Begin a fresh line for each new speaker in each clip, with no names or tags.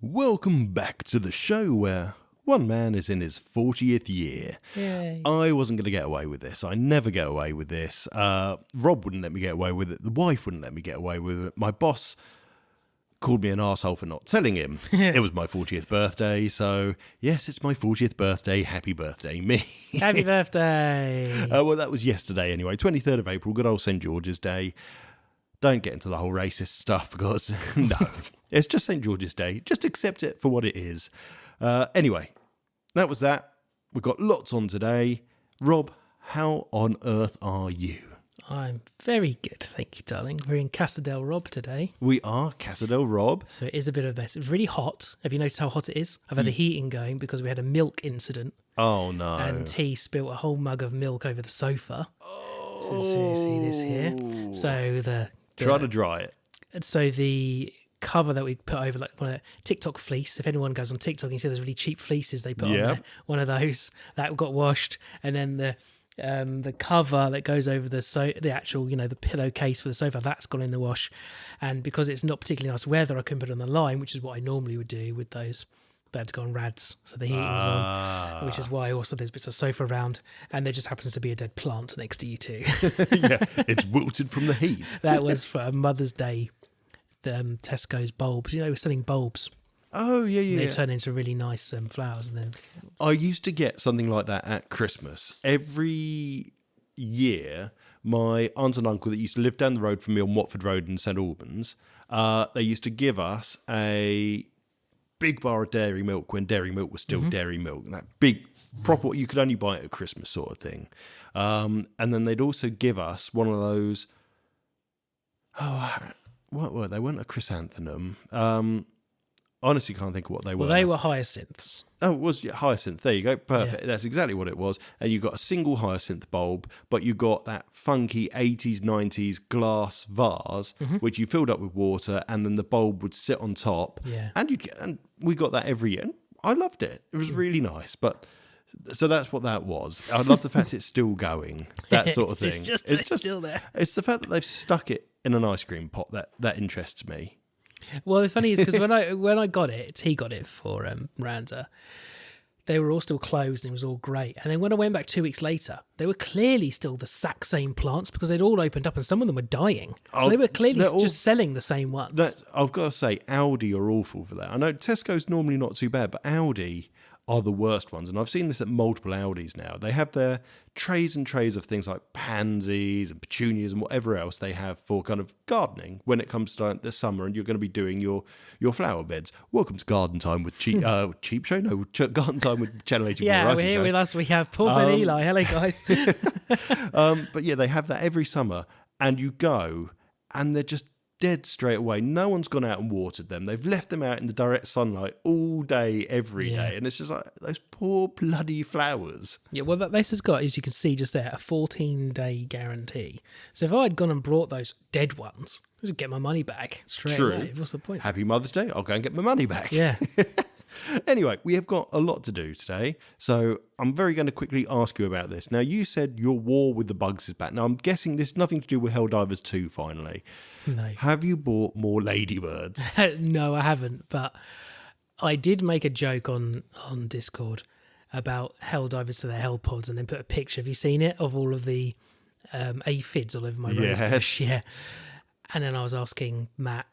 Welcome back to the show where one man is in his 40th year.
Yay.
I wasn't going to get away with this. I never get away with this. Rob wouldn't let me get away with it. The wife wouldn't let me get away with it. My boss called me an arsehole for not telling him. It was my 40th birthday, so yes, it's my 40th birthday. Happy birthday, me.
Happy birthday.
Well, that was yesterday anyway, 23rd of April, good old St. George's Day. Don't get into the whole racist stuff because, no, it's just St. George's Day. Just accept it for what it is. Anyway, that was that. We've got lots on today. Rob, how on earth are you?
I'm very good, thank you, darling. We're in Casa del Rob today.
We are Casa del Rob.
So it is a bit of a mess. It's really hot. Have you noticed how hot it is? I've had the heating going because we had a milk incident.
Oh, no.
And T spilt a whole mug of milk over the sofa.
Oh.
So see this here. So
Try to dry it.
So the cover that we put over, like one of TikTok fleece. If anyone goes on TikTok, you see those really cheap fleeces they put on there. One of those that got washed, and then the cover that goes over the actual, the pillowcase for the sofa, that's gone in the wash. And because it's not particularly nice weather, I couldn't put it on the line, which is what I normally would do with those. They had to go on rads, so the heating was on, which is why also there's bits of sofa around, and there just happens to be a dead plant next to you too.
Yeah, it's wilted from the heat.
That was for a Mother's Day. The Tesco's bulbs, we're selling bulbs.
Oh, yeah.
They turn into really nice flowers. And then
I used to get something like that at Christmas. Every year, my aunt and uncle that used to live down the road from me on Watford Road in St Albans, they used to give us a big bar of dairy milk when dairy milk was still dairy milk. And that big, proper, you could only buy it at Christmas sort of thing. And then they'd also give us one of those, what were they? Weren't a chrysanthemum. Honestly can't think of what they were.
Well, they were hyacinths.
Oh, it was hyacinth. There you go. Perfect. Yeah. That's exactly what it was. And you got a single hyacinth bulb, but you got that funky 80s, 90s glass vase, which you filled up with water, and then the bulb would sit on top.
Yeah.
And we got that every year. And I loved it. It was really nice. But so that's what that was. I love the fact it's still going. That sort of thing.
It's just still there.
It's the fact that they've stuck it in an ice cream pot that interests me.
Well, the funny is because when I got it, he got it for Randa. They were all still closed and it was all great. And then when I went back 2 weeks later, they were clearly still the exact same plants because they'd all opened up and some of them were dying. So they were clearly just selling the same ones.
I've got to say, Aldi are awful for that. I know Tesco's normally not too bad, but Aldi are the worst ones. And I've seen this at multiple Aldis now. They have their trays and trays of things like pansies and petunias and whatever else they have for kind of gardening when it comes to the summer and you're going to be doing your flower beds. Welcome to Garden Time with Cheap Show? No, Garden Time with Channel 84.
Yeah, we're here with us. We have Paul and Eli. Hello, guys.
But yeah, they have that every summer and you go and they're just dead straight away. No one's gone out and watered them. They've left them out in the direct sunlight all day, every day. And it's just like those poor bloody flowers.
Yeah, well, this has got, as you can see just there, a 14-day guarantee. So if I had gone and brought those dead ones, I would get my money back straight away. What's the point?
Happy Mother's Day. I'll go and get my money back.
Yeah.
Anyway, we have got a lot to do today, so I'm very going to quickly ask you about this. Now, you said your war with the bugs is back. Now, I'm guessing this has nothing to do with Helldivers 2, finally.
No.
Have you bought more ladybirds?
No, I haven't, but I did make a joke on Discord about Helldivers to their Hell Pods and then put a picture, have you seen it, of all of the aphids all over my rose bush? Yeah. And then I was asking Matt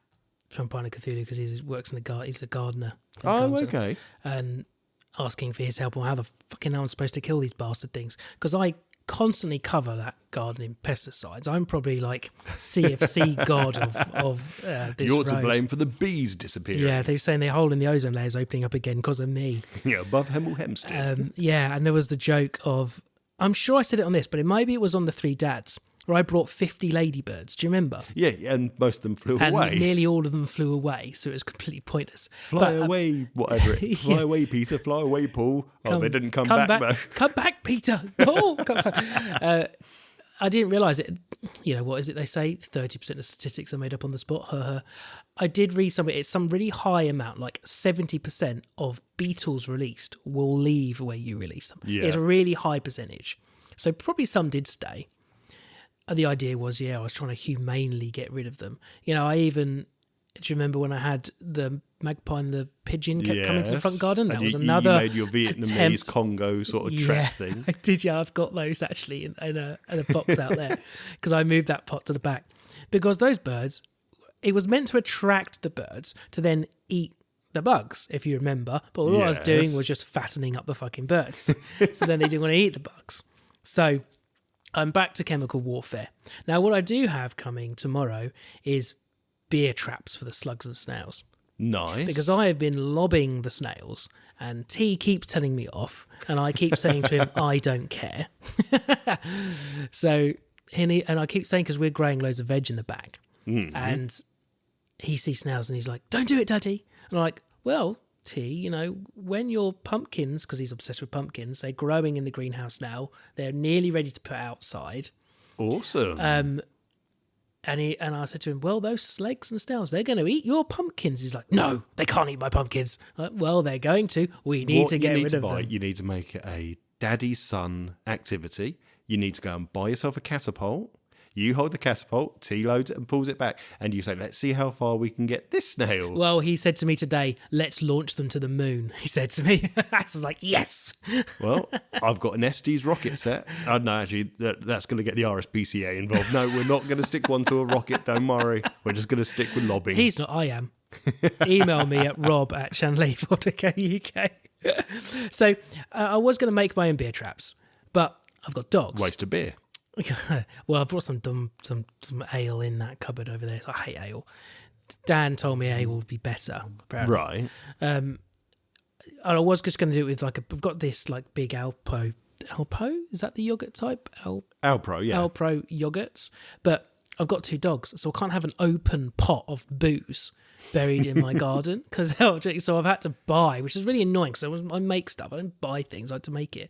from Pine of Cthulhu because he works in the garden. He's a gardener.
Okay.
And asking for his help on how the fucking hell I'm supposed to kill these bastard things because I constantly cover that garden in pesticides. I'm probably like CFC god of this.
You're to blame for the bees disappearing.
Yeah, they're saying the hole in the ozone layer is opening up again because of me.
Yeah, above Hemel Hempstead.
Yeah, and there was the joke of, I'm sure I said it on this, but maybe it was on the Three Dads. Where I brought 50 ladybirds. Do you remember?
Yeah, and most of them flew away.
And nearly all of them flew away, so it was completely pointless.
Fly away, whatever it. Fly away, Peter. Fly away, Paul. They didn't come back though.
Come back, Peter. No, come back. I didn't realise it. What is it they say? 30% of statistics are made up on the spot. I did read something. It's some really high amount, like 70% of beetles released will leave where you release them.
Yeah.
It's a really high percentage. So probably some did stay. And the idea was, I was trying to humanely get rid of them. I even Do you remember when I had the magpie and the pigeon kept coming to the front garden? That
and
was another
you made your Vietnamese
attempt.
Congo sort of trap thing.
I did, yeah. I've got those actually in a box out there because I moved that pot to the back. Because those birds, it was meant to attract the birds to then eat the bugs, if you remember. But all I was doing was just fattening up the fucking birds. So then they didn't want to eat the bugs. So I'm back to chemical warfare. Now, what I do have coming tomorrow is beer traps for the slugs and snails.
Nice.
Because I have been lobbing the snails and T keeps telling me off and I keep saying to him, I don't care. So, and I keep saying, because we're growing loads of veg in the back, and he sees snails and he's like, don't do it, Daddy. And I'm like, well, T, when your pumpkins, because he's obsessed with pumpkins, they're growing in the greenhouse now, they're nearly ready to put outside.
Awesome.
And I said to him, well, those slugs and snails, they're going to eat your pumpkins. He's like, no, they can't eat my pumpkins. I'm like, well, they're going to. We need to get rid of them.
You need to make it a daddy-son activity. You need to go and buy yourself a catapult. You hold the catapult, T loads it and pulls it back, and you say, let's see how far we can get this snail.
Well, he said to me today, let's launch them to the moon, he said to me. I was like, yes.
Well, I've got an Estes rocket set. No, actually, that's going to get the RSPCA involved. No, we're not going to stick one to a rocket, don't worry. We're just going to stick with lobbing.
He's not, I am. Email me at rob@shanley.co.uk. So I was going to make my own beer traps, but I've got dogs.
Waste of beer.
Well, I brought some ale in that cupboard over there. I hate ale. Dan told me ale would be better, apparently.
Right.
And I was just going to do it with I've got this big Alpo. Alpo? Is that the yogurt type?
Alpro, yeah.
Alpro yogurts. But I've got 2 dogs, so I can't have an open pot of booze buried in my garden. So I've had to buy, which is really annoying because I make stuff. I don't buy things. I had to make it.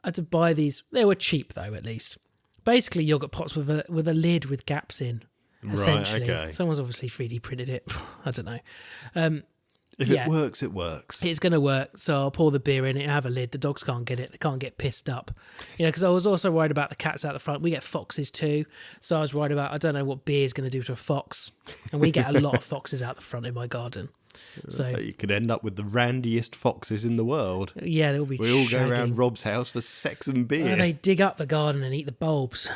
I had to buy these. They were cheap, though, at least. Basically, yogurt pots with a lid with gaps in, essentially.
Right, okay.
Someone's obviously 3D printed it. I don't know.
If it works, it works.
It's going to work. So I'll pour the beer in it, have a lid. The dogs can't get it. They can't get pissed up. Because I was also worried about the cats out the front. We get foxes too. So I was worried about, I don't know what beer is going to do to a fox. And we get a lot of foxes out the front in my garden. So
you could end up with the randiest foxes in the world.
Yeah, they'll be
We all go around Rob's house for sex and beer.
They dig up the garden and eat the bulbs.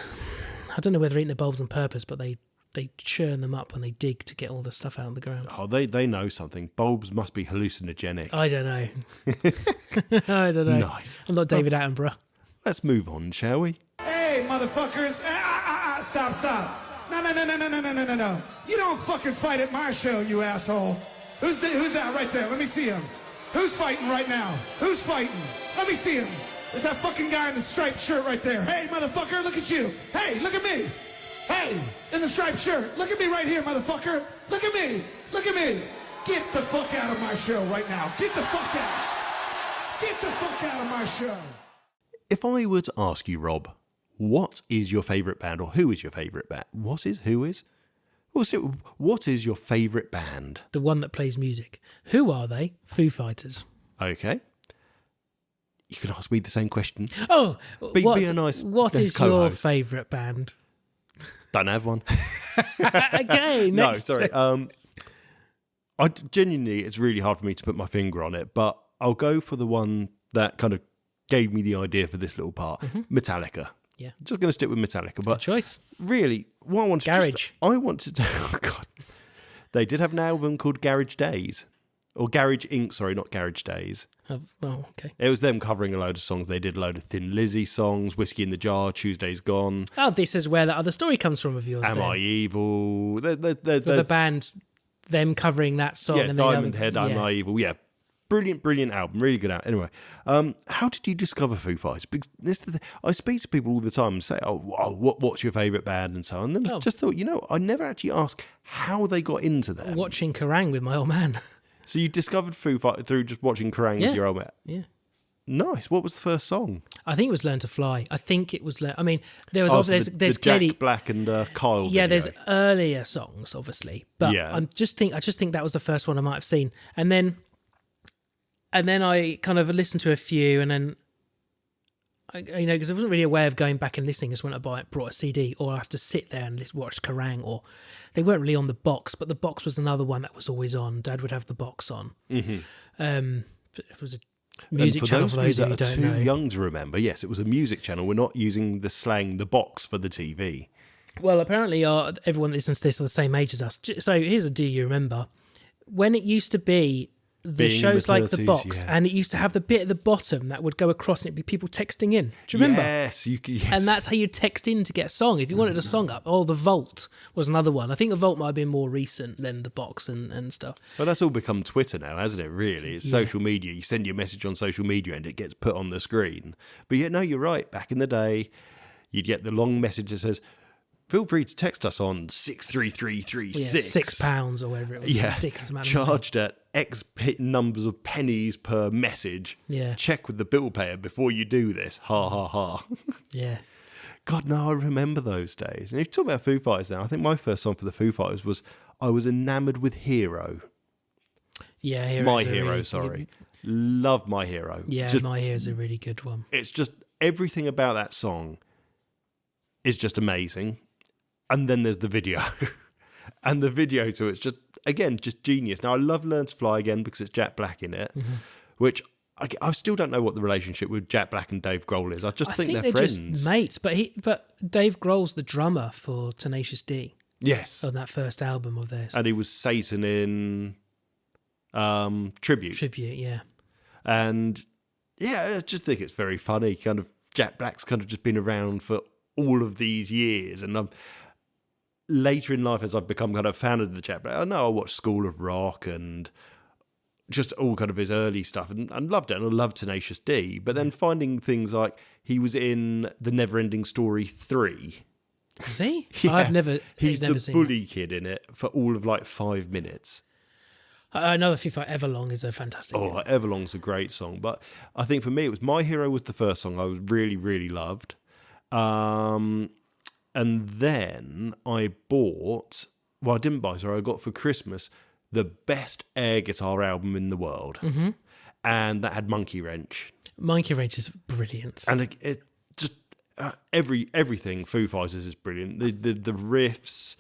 I don't know whether they're eating the bulbs on purpose, but they churn them up when they dig to get all the stuff out of the ground.
Oh, they know something. Bulbs must be hallucinogenic.
I don't know. I don't know.
Nice.
I'm not David Attenborough.
Let's move on, shall we?
Hey, motherfuckers. Stop. No. You don't fucking fight at my show, you asshole. Who's that right there? Let me see him. Who's fighting right now? Who's fighting? Let me see him. There's that fucking guy in the striped shirt right there. Hey, motherfucker, look at you. Hey, look at me. Hey, in the striped shirt. Look at me right here, motherfucker. Look at me. Look at me. Get the fuck out of my show right now. Get the fuck out. Get the fuck out of my show.
If I were to ask you, Rob, what is your favourite band, or who is your favourite band? What is your favourite band?
The one that plays music. Who are they? Foo Fighters.
Okay. You can ask me the same question.
Oh,
Be a nice
what is
co-host.
your favourite band?
Don't have one.
Okay,
No,
next.
sorry. I genuinely, it's really hard for me to put my finger on it, but I'll go for the one that kind of gave me the idea for this little part. Metallica.
Yeah.
Just going to stick with Metallica, but
Good choice.
really, what I want to
Garage.
I want to do. Oh God, they did have an album called Garage Days, or Garage Inc. Sorry, not Garage Days.
Oh, okay.
It was them covering a load of songs. They did a load of Thin Lizzy songs, Whiskey in the Jar, Tuesday's Gone.
Oh, this is where that other story comes from of yours.
Am
then.
I Evil?
With the band, them covering that song.
Yeah,
and
Diamond Head,
yeah.
Am I Evil? Yeah. Brilliant album. Really good album. Anyway, how did you discover Foo Fighters? Because I speak to people all the time and say, what's your favourite band and so on. And then just thought, I never actually asked how they got into them.
Watching Kerrang with my old man.
So you discovered Foo Fighters through just watching Kerrang with your old man?
Yeah.
Nice. What was the first song?
I think it was Learn to Fly. I think it was. I mean, there was
the
there's
Jack
clearly
Black and Kyle.
Yeah,
video.
there's earlier songs, obviously, but
Yeah.
I just think that was the first one I might have seen, and then I kind of listened to a few, and then because I wasn't really aware of going back and listening. Just when I brought a CD, or I have to sit there and watch Kerrang, or they weren't really on the box, but the box was another one that was always on. Dad would have the box on. It was a music channel for those who don't know.
Too young to remember, yes, it was a music channel. We're not using the slang, the box, for the TV.
Well, apparently everyone that listens to this are the same age as us. So here's a do you remember. When it used to be the shows like The Box, and it used to have the bit at the bottom that would go across and it'd be people texting in. Do you remember?
Yes, yes.
And that's how you text in to get a song. If you wanted a song up. The Vault was another one. I think the Vault might have been more recent than The Box and stuff.
Well, that's all become Twitter now, hasn't it, really? It's social media. You send your message on social media and it gets put on the screen. But yeah, no, you're right. Back in the day, you'd get the long message that says, feel free to text us on 63336.
£6 or whatever it was.
Yeah,
ridiculous amount of
charged at X numbers of pennies per message.
Yeah.
Check with the bill payer before you do this. Ha, ha, ha.
Yeah.
God, no, I remember those days. And if you talk about Foo Fighters now, I think my first song for the Foo Fighters was I was enamoured with Hero.
Yeah,
My Hero, sorry. Love My Hero.
Yeah, My Hero's a really good one.
It's just everything about that song is just amazing. And then there's the video. And the video to it's just, again, just genius. Now, I love Learn to Fly Again because it's Jack Black in it, which I still don't know what the relationship with Jack Black and Dave Grohl is. I think they're friends.
Just mates. But Dave Grohl's the drummer for Tenacious D.
Yes.
On that first album of theirs.
And he was Satan in Tribute.
Tribute, yeah.
And yeah, I just think it's very funny. Kind of Jack Black's kind of just been around for all of these years. And later in life, as I've become kind of fan of the Jack Black, I know I watched School of Rock and just all kind of his early stuff and loved it. And I loved Tenacious D. But then finding things like he was in The Neverending Story 3.
Was he?
Yeah,
He's never
the
seen
bully kid in it for all of like 5 minutes.
Another FIFA Everlong is a fantastic.
Everlong's a great song. But I think for me, it was My Hero was the first song I was really, really loved. And then I bought, I didn't buy, sorry, I got for Christmas the best air guitar album in the world. Mm-hmm. And that had Monkey Wrench.
Monkey Wrench is brilliant.
And it just, everything Foo Fighters is brilliant. The riffs,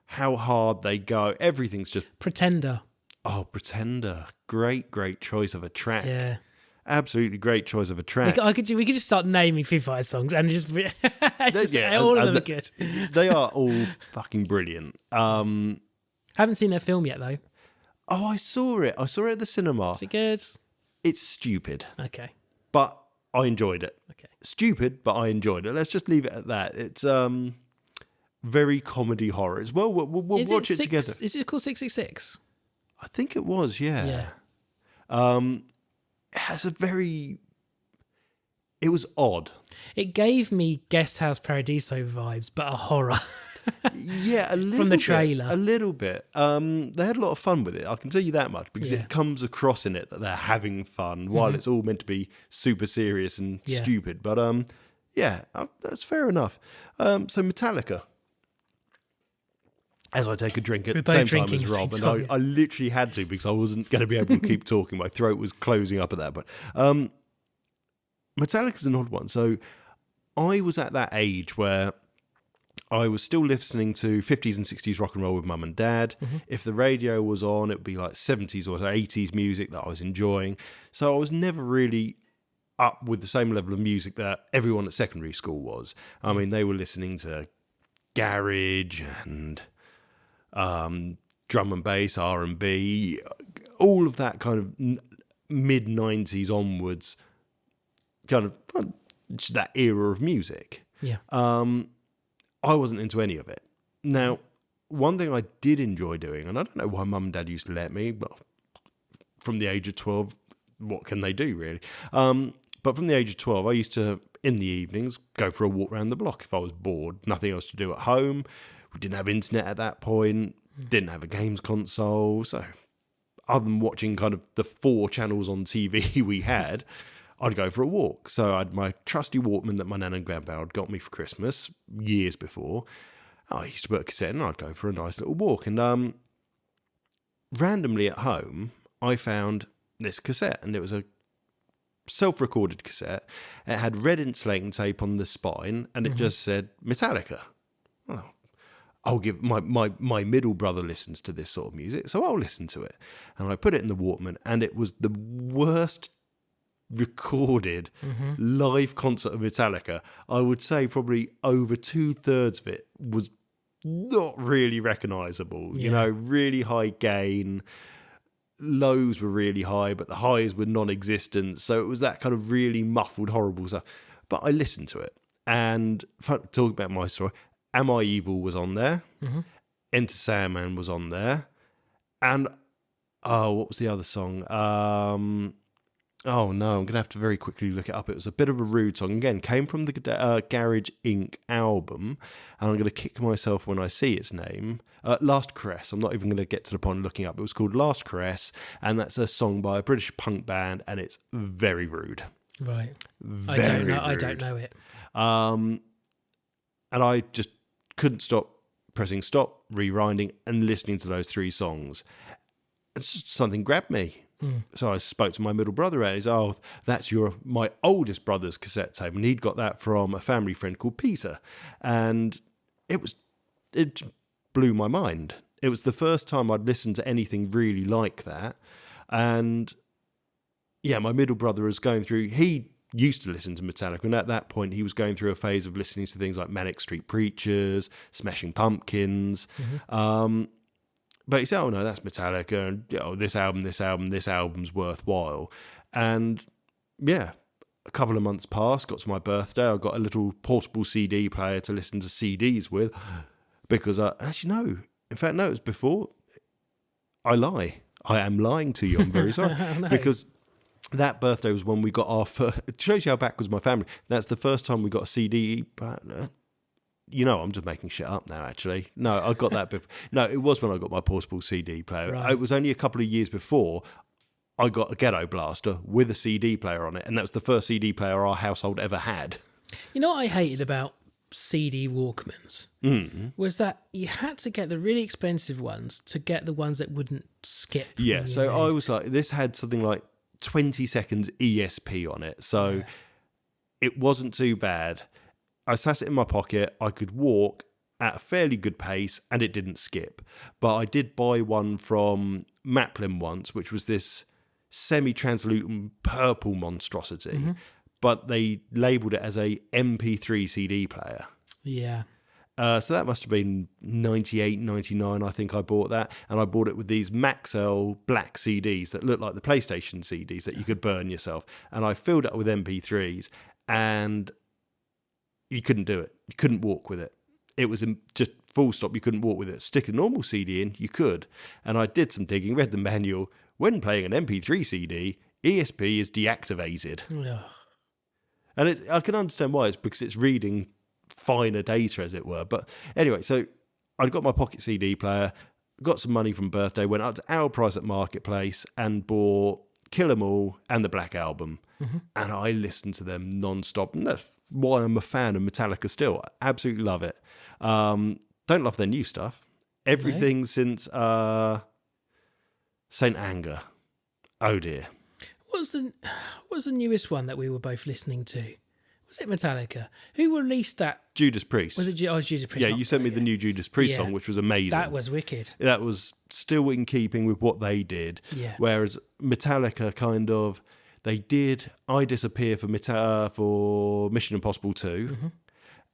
how hard they go, everything's just...
Pretender.
Oh, Pretender. Great choice of a track.
Yeah.
Absolutely great choice of a track.
We could just start naming Foo Fighters songs and just all of them are good.
They are all fucking brilliant.
Haven't seen their film yet, though.
Oh, I saw it. I saw it at the cinema.
Is it good?
It's stupid.
Okay.
But I enjoyed it.
Okay.
Stupid, but I enjoyed it. Let's just leave it at that. It's very comedy horror as well. We'll watch it together.
Is it called 666?
I think it was, yeah. It has it was odd.
It gave me Guest House Paradiso vibes, but a horror.
Yeah, a little
from the
bit,
trailer.
A little bit. They had a lot of fun with it. I can tell you that much because it comes across in it that they're having fun while it's all meant to be super serious and stupid. But that's fair enough. So Metallica. As I take a drink at the same time as Rob, and I literally had to because I wasn't going to be able to keep talking. My throat was closing up at that point. Metallica's an odd one. So I was at that age where I was still listening to 50s and 60s rock and roll with mum and dad. Mm-hmm. If the radio was on, it would be like 70s or 80s music that I was enjoying. So I was never really up with the same level of music that everyone at secondary school was. I mean, they were listening to garage and drum and bass, R&B, all of that kind of mid-90s onwards, kind of just that era of music.
Yeah.
I wasn't into any of it. Now, one thing I did enjoy doing, and I don't know why mum and dad used to let me, but from the age of 12, what can they do, really? But from the age of 12, I used to, in the evenings, go for a walk around the block if I was bored. Nothing else to do at home. We didn't have internet at that point. Didn't have a games console. So other than watching kind of the 4 channels on TV we had, I'd go for a walk. So I had my trusty Walkman that my nan and grandpa had got me for Christmas years before. I used to put a cassette and I'd go for a nice little walk. And randomly at home, I found this cassette, and it was a self-recorded cassette. It had red insulating tape on the spine, and it just said Metallica. Well, I'll give my middle brother listens to this sort of music, so I'll listen to it. And I put it in the Walkman, and it was the worst recorded live concert of Metallica. I would say probably over 2/3 of it was not really recognizable. You know, really high gain. Lows were really high, but the highs were non-existent. So it was that kind of really muffled, horrible stuff. But I listened to it. And talking about my story, Am I Evil was on there. Enter Sandman was on there. And, what was the other song? Oh no, I'm going to have to very quickly look it up. It was a bit of a rude song. Again, came from the Garage Inc. album. And I'm going to kick myself when I see its name. Last Caress. I'm not even going to get to the point of looking up. It was called Last Caress. And that's a song by a British punk band. And it's very rude.
Right.
Very rude.
I don't know it.
And I just couldn't stop pressing stop, rewinding, and listening to those 3 songs. And something grabbed me. So I spoke to my middle brother and he's, that's my oldest brother's cassette tape. And he'd got that from a family friend called Peter. And it blew my mind. It was the first time I'd listened to anything really like that. And yeah, my middle brother was going through, he used to listen to Metallica. And at that point, he was going through a phase of listening to things like Manic Street Preachers, Smashing Pumpkins, but he said, no, that's Metallica, and this album's worthwhile. And yeah, a couple of months passed, got to my birthday, I got a little portable CD player to listen to CDs with, because actually, no. In fact, no, it was before. I lie. I am lying to you, I'm very sorry.
No.
Because that birthday was when we got our first, it shows you how backwards my family. That's the first time we got a CD player. I'm just making shit up now, actually. No, I got that before. No, it was when I got my portable CD player.
Right.
It was only a couple of years before I got a Ghetto Blaster with a CD player on it, and that was the first CD player our household ever had.
You know what I hated about CD Walkmans? Was that you had to get the really expensive ones to get the ones that wouldn't skip.
Yeah, so I was like, this had something like 20 seconds ESP on it, so it wasn't too bad. I sat it in my pocket, I could walk at a fairly good pace, and it didn't skip. But I did buy one from Maplin once, which was this semi-translucent purple monstrosity, but they labelled it as a MP3 CD player.
Yeah.
So that must have been 98, 99, I think I bought that. And I bought it with these Maxell black CDs that looked like the PlayStation CDs that you could burn yourself. And I filled it up with MP3s, and you couldn't do it. You couldn't walk with it. It was just full stop. You couldn't walk with it. Stick a normal CD in, you could. And I did some digging, read the manual. When playing an MP3 CD, ESP is deactivated.
Ugh.
And I can understand why. It's because it's reading finer data, as it were. But anyway, so I got my pocket CD player, got some money from birthday, went up to our price at Marketplace and bought Kill 'Em All and the Black Album. And I listened to them non-stop. And that's why I'm a fan of Metallica still. I absolutely love it. Don't love their new stuff. Everything since Saint Anger. Oh dear.
What was the newest one that we were both listening to? Was it Metallica? Who released that?
Judas Priest.
Was it Judas Priest?
Yeah, you sent me the new Judas Priest song, which was amazing.
That was wicked.
That was still in keeping with what they did.
Yeah.
Whereas Metallica kind of, they did I Disappear for Mission Impossible 2.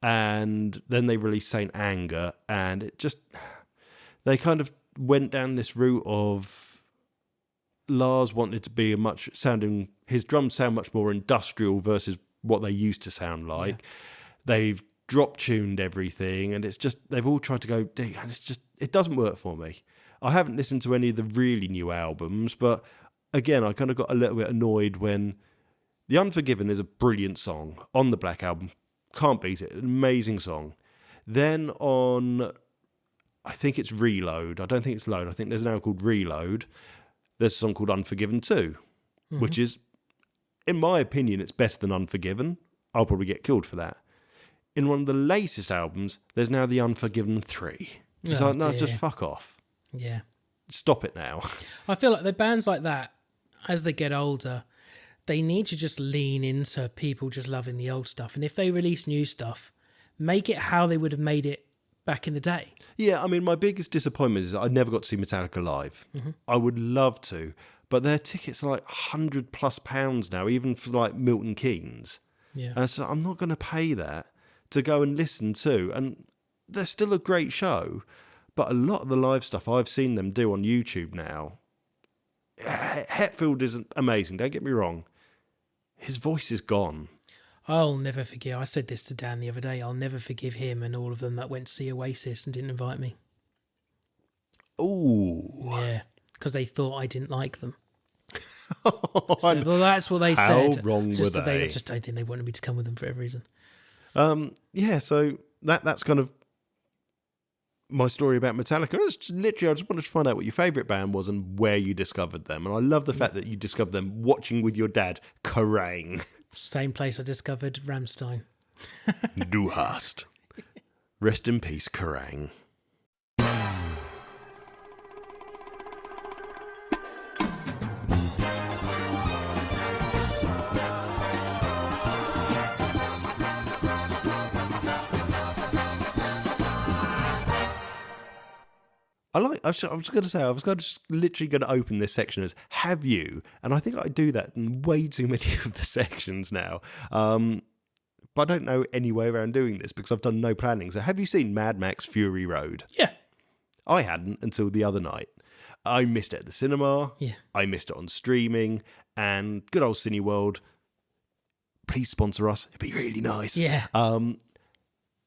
And then they released Saint Anger, and it just, they kind of went down this route of Lars wanted to be his drums sound much more industrial versus what they used to sound like. They've drop tuned everything, and it's just, they've all tried to go, and it's just, it doesn't work for me. I haven't listened to any of the really new albums, but again, I kind of got a little bit annoyed when The Unforgiven is a brilliant song on the Black Album. Can't beat it. An amazing song. Then on, I think it's Reload. I don't think it's Load. I think there's an album called Reload. There's a song called Unforgiven 2, which is, in my opinion, it's better than Unforgiven. I'll probably get killed for that. In one of the latest albums, there's now The Unforgiven 3. It's like, no, just fuck off.
Yeah.
Stop it now.
I feel like the bands like that, as they get older, they need to just lean into people just loving the old stuff. And if they release new stuff, make it how they would have made it back in the day.
Yeah, I mean, my biggest disappointment is I never got to see Metallica live. I would love to, but their tickets are like £100+ now, even for like Milton Keynes.
Yeah.
And so I'm not going to pay that to go and listen to. And they're still a great show, but a lot of the live stuff I've seen them do on YouTube now, Hetfield isn't amazing, don't get me wrong. His voice is gone.
I'll never forgive. I said this to Dan the other day. I'll never forgive him and all of them that went to see Oasis and didn't invite me.
Ooh.
Yeah, because they thought I didn't like them. Well, that's what they said.
How wrong were they?
I just don't think they wanted me to come with them for every reason.
Yeah, so that's kind of my story about Metallica. I just wanted to find out what your favourite band was and where you discovered them. And I love the fact that you discovered them watching with your dad, Kerrang.
Same place I discovered Rammstein.
Du hast. Rest in peace, Kerrang. I was going to say, literally going to open this section as have you, and I think I do that in way too many of the sections now. But I don't know any way around doing this because I've done no planning. So have you seen Mad Max Fury Road?
Yeah.
I hadn't until the other night. I missed it at the cinema.
Yeah.
I missed it on streaming, and good old Cineworld, please sponsor us. It'd be really nice.
Yeah.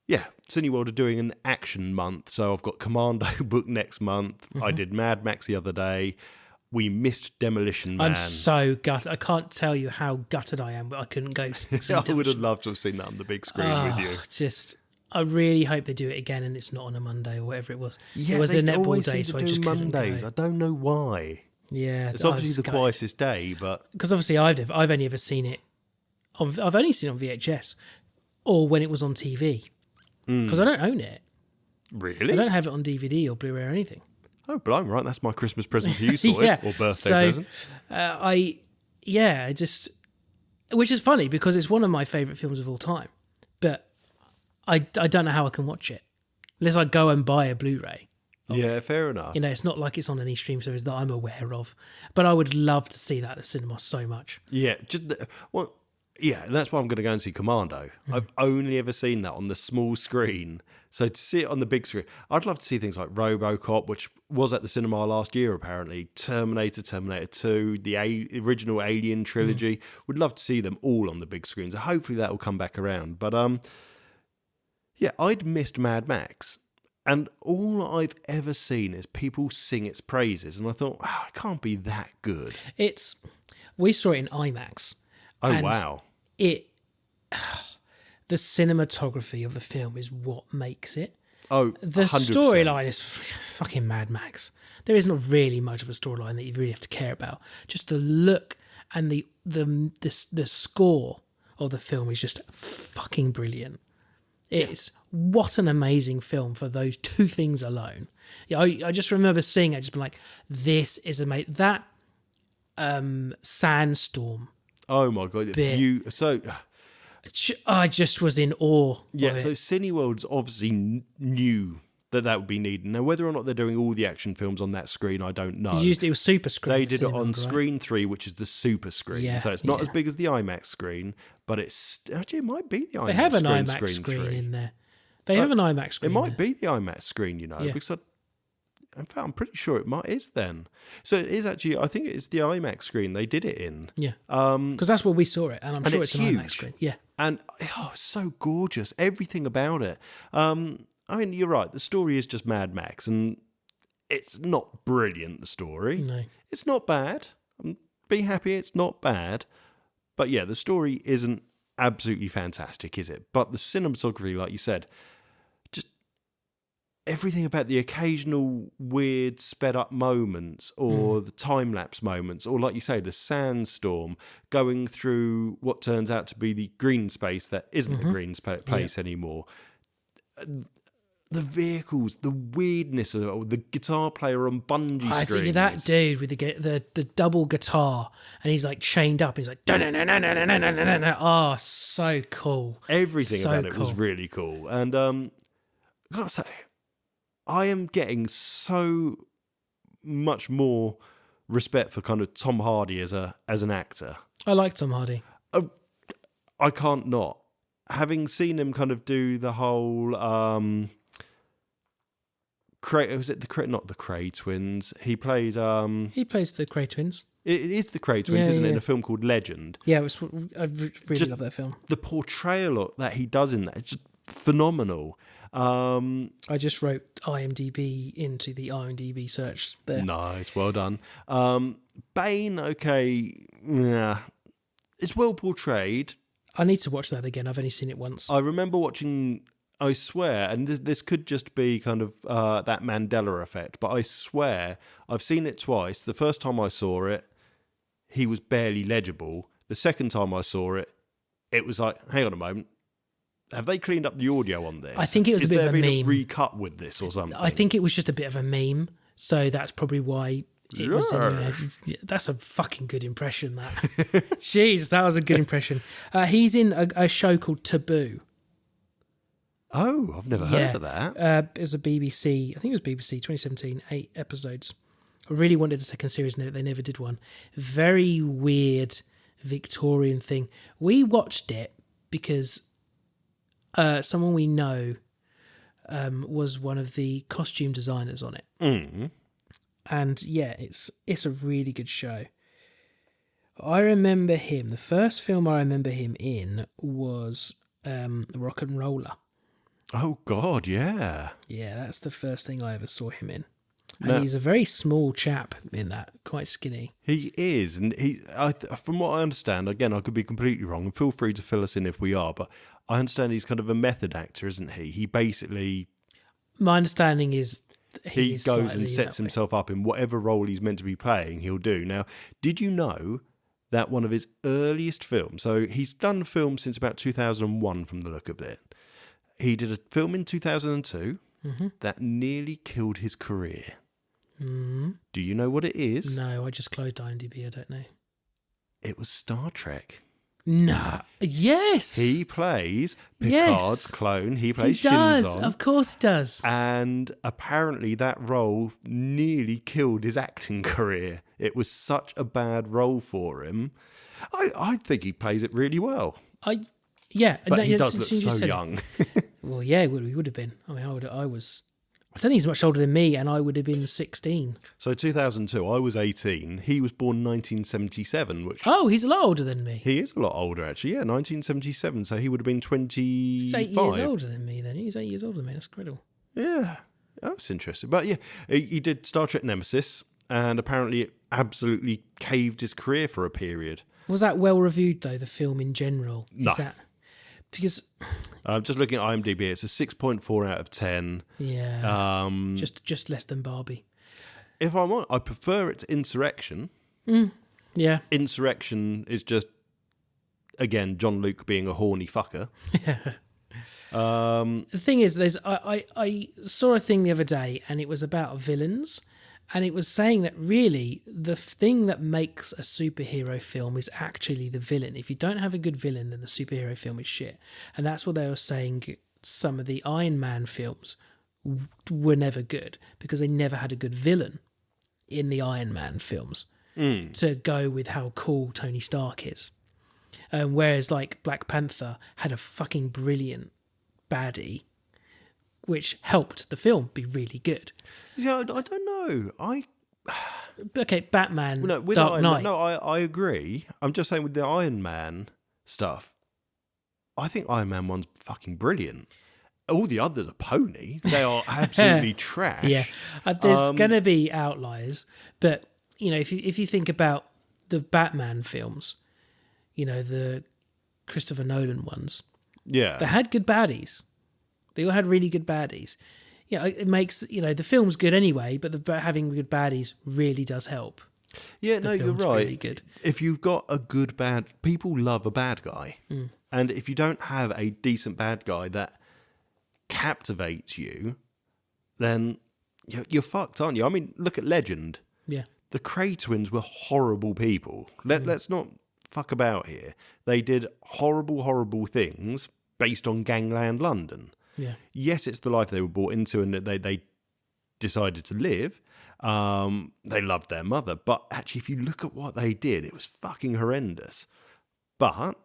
Yeah, Cineworld are doing an action month, so I've got Commando booked next month. I did Mad Max the other day. We missed Demolition Man.
I'm so gutted. I can't tell you how gutted I am, but I couldn't go see
I would have loved to have seen that on the big screen with you.
I really hope they do it again and it's not on a Monday or whatever it was.
Yeah,
it was
they
a netball
always
day,
seem
so
to
I just
do
couldn't
Mondays.
go.
I don't know why.
Yeah,
It's obviously the quietest day, but...
Because obviously I've only ever seen it... I've only seen it on VHS or when it was on TV. Because I don't own it.
Really?
I don't have it on DVD or Blu-ray or anything.
Oh, blimey, right. That's my Christmas present for you, sorted. Or birthday present.
Which is funny because it's one of my favourite films of all time. But I don't know how I can watch it. Unless I go and buy a Blu-ray.
Yeah, fair enough.
You know, it's not like it's on any stream service that I'm aware of. But I would love to see that at the cinema so much.
Yeah, yeah, and that's why I'm going to go and see Commando. I've only ever seen that on the small screen. So to see it on the big screen, I'd love to see things like RoboCop, which was at the cinema last year, apparently. Terminator 2, the original Alien trilogy. Would love to see them all on the big screen. So hopefully that will come back around. But yeah, I'd missed Mad Max. And all I've ever seen is people sing its praises. And I thought, it can't be that good.
We saw it in IMAX.
Oh, wow.
The cinematography of the film is what makes it.
Oh,
the
100%.
storyline is fucking Mad Max. There isn't really much of a storyline that you really have to care about. Just the look and the score of the film is just fucking brilliant. It's what an amazing film for those two things alone. Yeah, I just remember seeing it, just being like, "This is amazing." That sandstorm.
Oh my god!
I just was in awe.
Yeah,
of
so
it.
Cineworld's obviously knew that would be needed. Now, whether or not they're doing all the action films on that screen, I don't know.
It was super screen.
They did it on
right?
screen 3, which is the super screen.
Yeah,
So it's not as big as the IMAX screen, but actually it might be the IMAX screen.
They have an IMAX screen
3.
in there. They have an IMAX screen.
It might be the IMAX screen, you know, because in fact, I'm pretty sure it is then. So it is actually, I think it's the IMAX screen they did it in.
Yeah. Because that's where we saw it, and I'm sure it's an
huge.
IMAX screen. Yeah.
And so gorgeous. Everything about it. I mean, you're right. The story is just Mad Max, and it's not brilliant, the story.
No.
It's not bad. Be happy it's not bad. But yeah, the story isn't absolutely fantastic, is it? But the cinematography, like you said, just everything about the occasional weird sped up moments or the time-lapse moments, or like you say, the sandstorm going through what turns out to be the green space that isn't the green place anymore. the vehicles, the weirdness of the guitar player on bungee
I
strings.
see that dude with the double guitar, and he's like chained up. He's like, oh, so cool.
Everything
So
about it was
cool.
really cool. And I gotta say, I am getting so much more respect for kind of Tom Hardy as an actor.
I like Tom Hardy.
I can't not. Having seen him kind of do the whole was it not the Cray twins? He plays
He plays the Cray twins.
it is the Cray twins,
Yeah,
isn't it?
yeah.
In a film called Legend.
Yeah, I really love that film.
The portrayal that he does in that is just phenomenal.
I just wrote IMDb into the IMDb search there.
Nice, well done. Bane, okay, yeah, it's well portrayed.
I need to watch that again. I've only seen it once.
I remember watching, I swear, and this could just be kind of that Mandela effect, but I swear I've seen it twice. The first time I saw it, he was barely legible. The second time I saw it, it was like, hang on a moment, have they cleaned up the audio on this?
I think it was a bit of a
Is there been
meme.
a recut with this or something?
I think it was just a bit of a meme, so that's probably why it was in there. Yeah, that's a fucking good impression, that. Jeez, that was a good impression. He's in a show called Taboo.
Oh, I've never heard of that.
It was a BBC, I think it was BBC 2017, 8 episodes. I really wanted a second series, they never did one. Very weird Victorian thing. We watched it because someone we know was one of the costume designers on it.
Mm.
And yeah, it's a really good show. I remember him, the first film I remember him in was Rock and Roller.
Oh, God, yeah.
Yeah, that's the first thing I ever saw him in. And
Now,
he's a very small chap in that, quite skinny.
he is, and from what I understand, again, I could be completely wrong, and feel free to fill us in if we are, but I understand he's kind of a method actor, isn't he? He basically...
My understanding is
He
is
goes
slightly
and sets
that way.
himself up in whatever role he's meant to be playing, he'll do. Now, did you know that one of his earliest films, so he's done films since about 2001 from the look of it, he did a film in 2002 that nearly killed his career.
Mm.
Do you know what it is?
No, I just closed IMDb, I don't know.
It was Star Trek.
No. Yes.
He plays
Yes.
Picard's clone. He
He
plays
does.
Shinzon.
Of course he does.
And apparently that role nearly killed his acting career. It was such a bad role for him. I think he plays it really well.
Yeah.
But
no,
he
yeah,
does
since
look
you just
so
said-
young.
Well, yeah, he would have been. I mean, I don't think he's much older than me, and I would have been 16.
So 2002, I was 18. He was born 1977, which...
Oh, he's a lot older than me.
He is a lot older, actually. Yeah, 1977. So he would have been 25.
He's 8 years older than me then. He's 8 years older than me. That's incredible.
Yeah, that's interesting. But yeah, he did Star Trek Nemesis, and apparently it absolutely caved his career for a period.
Was that well reviewed, though, the film in general?
No.
Is that... Because...
Just looking at IMDb, it's a 6.4 out of 10.
Yeah. Just less than Barbie.
If I'm honest, I prefer it to Insurrection.
Yeah.
Insurrection is just, again, John Luke being a horny fucker.
The thing is, I saw a thing the other day, and it was about villains, and it was saying that really the thing that makes a superhero film is actually the villain. If you don't have a good villain, then the superhero film is shit. And that's what they were saying. Some of the Iron Man films were never good because they never had a good villain in the Iron Man films to go with how cool Tony Stark is. Whereas like Black Panther had a fucking brilliant baddie, which helped the film be really good.
Yeah, I don't know.
Okay, Batman,
No, with
Dark
Iron
Knight.
Man, no, I agree. I'm just saying with the Iron Man stuff, I think Iron Man 1's fucking brilliant. All the others are pony. They are absolutely trash.
Yeah, there's going to be outliers, but you know, if you think about the Batman films, you know, the Christopher Nolan ones,
Yeah.
they had good baddies. They all had really good baddies. Yeah, it makes, you know, the film's good anyway, but having good baddies really does help.
Yeah, no, you're
film's
right.
really good.
If you've got a good bad... People love a bad guy. And if you don't have a decent bad guy that captivates you, then you're fucked, aren't you? I mean, look at Legend.
Yeah.
The Cray twins were horrible people. Let's not fuck about here. They did horrible, horrible things based on gangland London.
Yeah.
Yes, it's the life they were brought into and that they decided to live. They loved their mother. But actually, if you look at what they did, it was fucking horrendous. But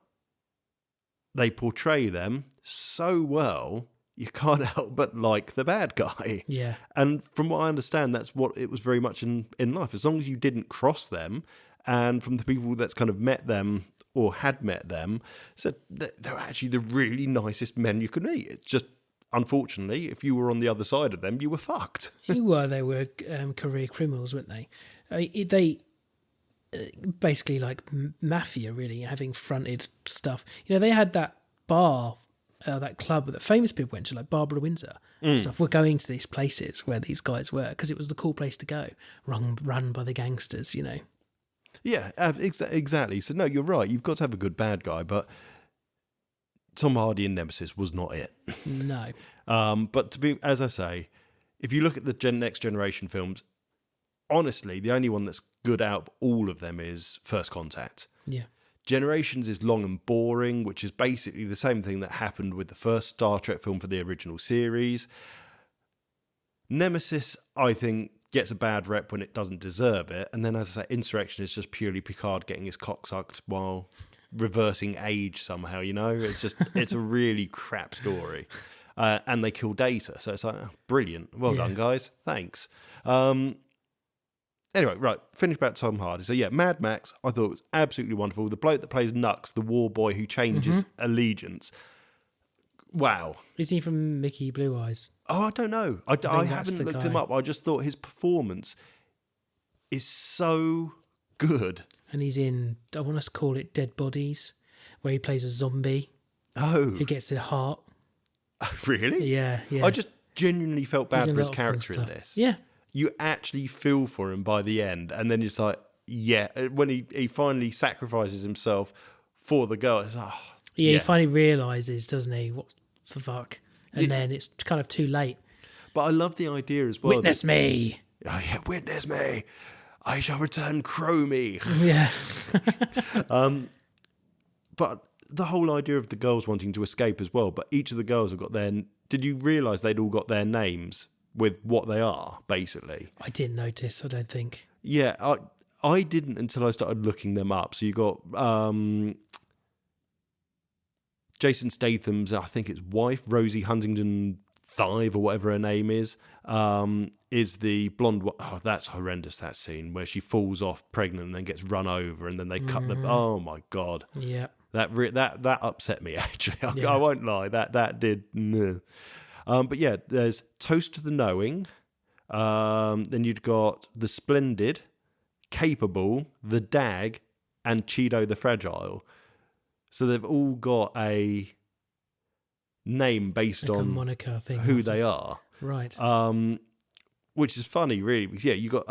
they portray them so well, you can't help but like the bad guy.
Yeah.
And from what I understand, that's what it was very much in life. As long as you didn't cross them, and from the people that's kind of met them or had met them, said they're actually the really nicest men you could meet. It's just, unfortunately, if you were on the other side of them, you were fucked.
They were career criminals, weren't they? They basically like mafia, really, having fronted stuff. You know, they had that bar, that club that famous people went to, like Barbara Windsor stuff. We're going to these places where these guys were because it was the cool place to go, run by the gangsters, you know.
Yeah, exactly. So no, you're right. You've got to have a good bad guy, but Tom Hardy in Nemesis was not it.
No.
But to be, as I say, if you look at the next generation films, honestly, the only one that's good out of all of them is First Contact.
Yeah.
Generations is long and boring, which is basically the same thing that happened with the first Star Trek film for the original series. Nemesis, I think, gets a bad rep when it doesn't deserve it. And then, as I say, Insurrection is just purely Picard getting his cock sucked while reversing age somehow, you know? It's a really crap story. And they kill Data. So it's like, oh, brilliant. Well done, guys. Thanks. Anyway, right, finish about Tom Hardy. So yeah, Mad Max, I thought was absolutely wonderful. The bloke that plays Nux, the war boy who changes allegiance. Wow.
Is he from Mickey Blue Eyes?
Oh, I don't know. I haven't looked him up. I just thought his performance is so good.
And he's in, I want us to call it Dead Bodies, where he plays a zombie.
Oh.
Who gets a heart.
Really?
Yeah.
I just genuinely felt bad for his character in this.
Yeah.
You actually feel for him by the end, and then it's like, yeah, when he finally sacrifices himself for the girl, it's like,
he finally realises, doesn't he, what the fuck? And then it's kind of too late.
But I love the idea as well.
Witness me.
Oh, yeah, witness me. I shall return Chromie.
Yeah.
But the whole idea of the girls wanting to escape as well, but each of the girls have got their... Did you realise they'd all got their names with what they are, basically?
I didn't notice, I don't think.
Yeah, I didn't until I started looking them up. So you got Jason Statham's, I think it's wife, Rosie Huntington Thive, or whatever her name is the blonde... Oh, that's horrendous, that scene, where she falls off pregnant and then gets run over and then they cut the... Oh, my God.
Yeah.
That upset me, actually. I won't lie. That did... but yeah, there's Toast to the Knowing. Then you've got The Splendid, Capable, The Dag, and Cheeto the Fragile. So they've all got a name based on
moniker thing,
who they are.
Right.
Which is funny, really. Because, yeah, you got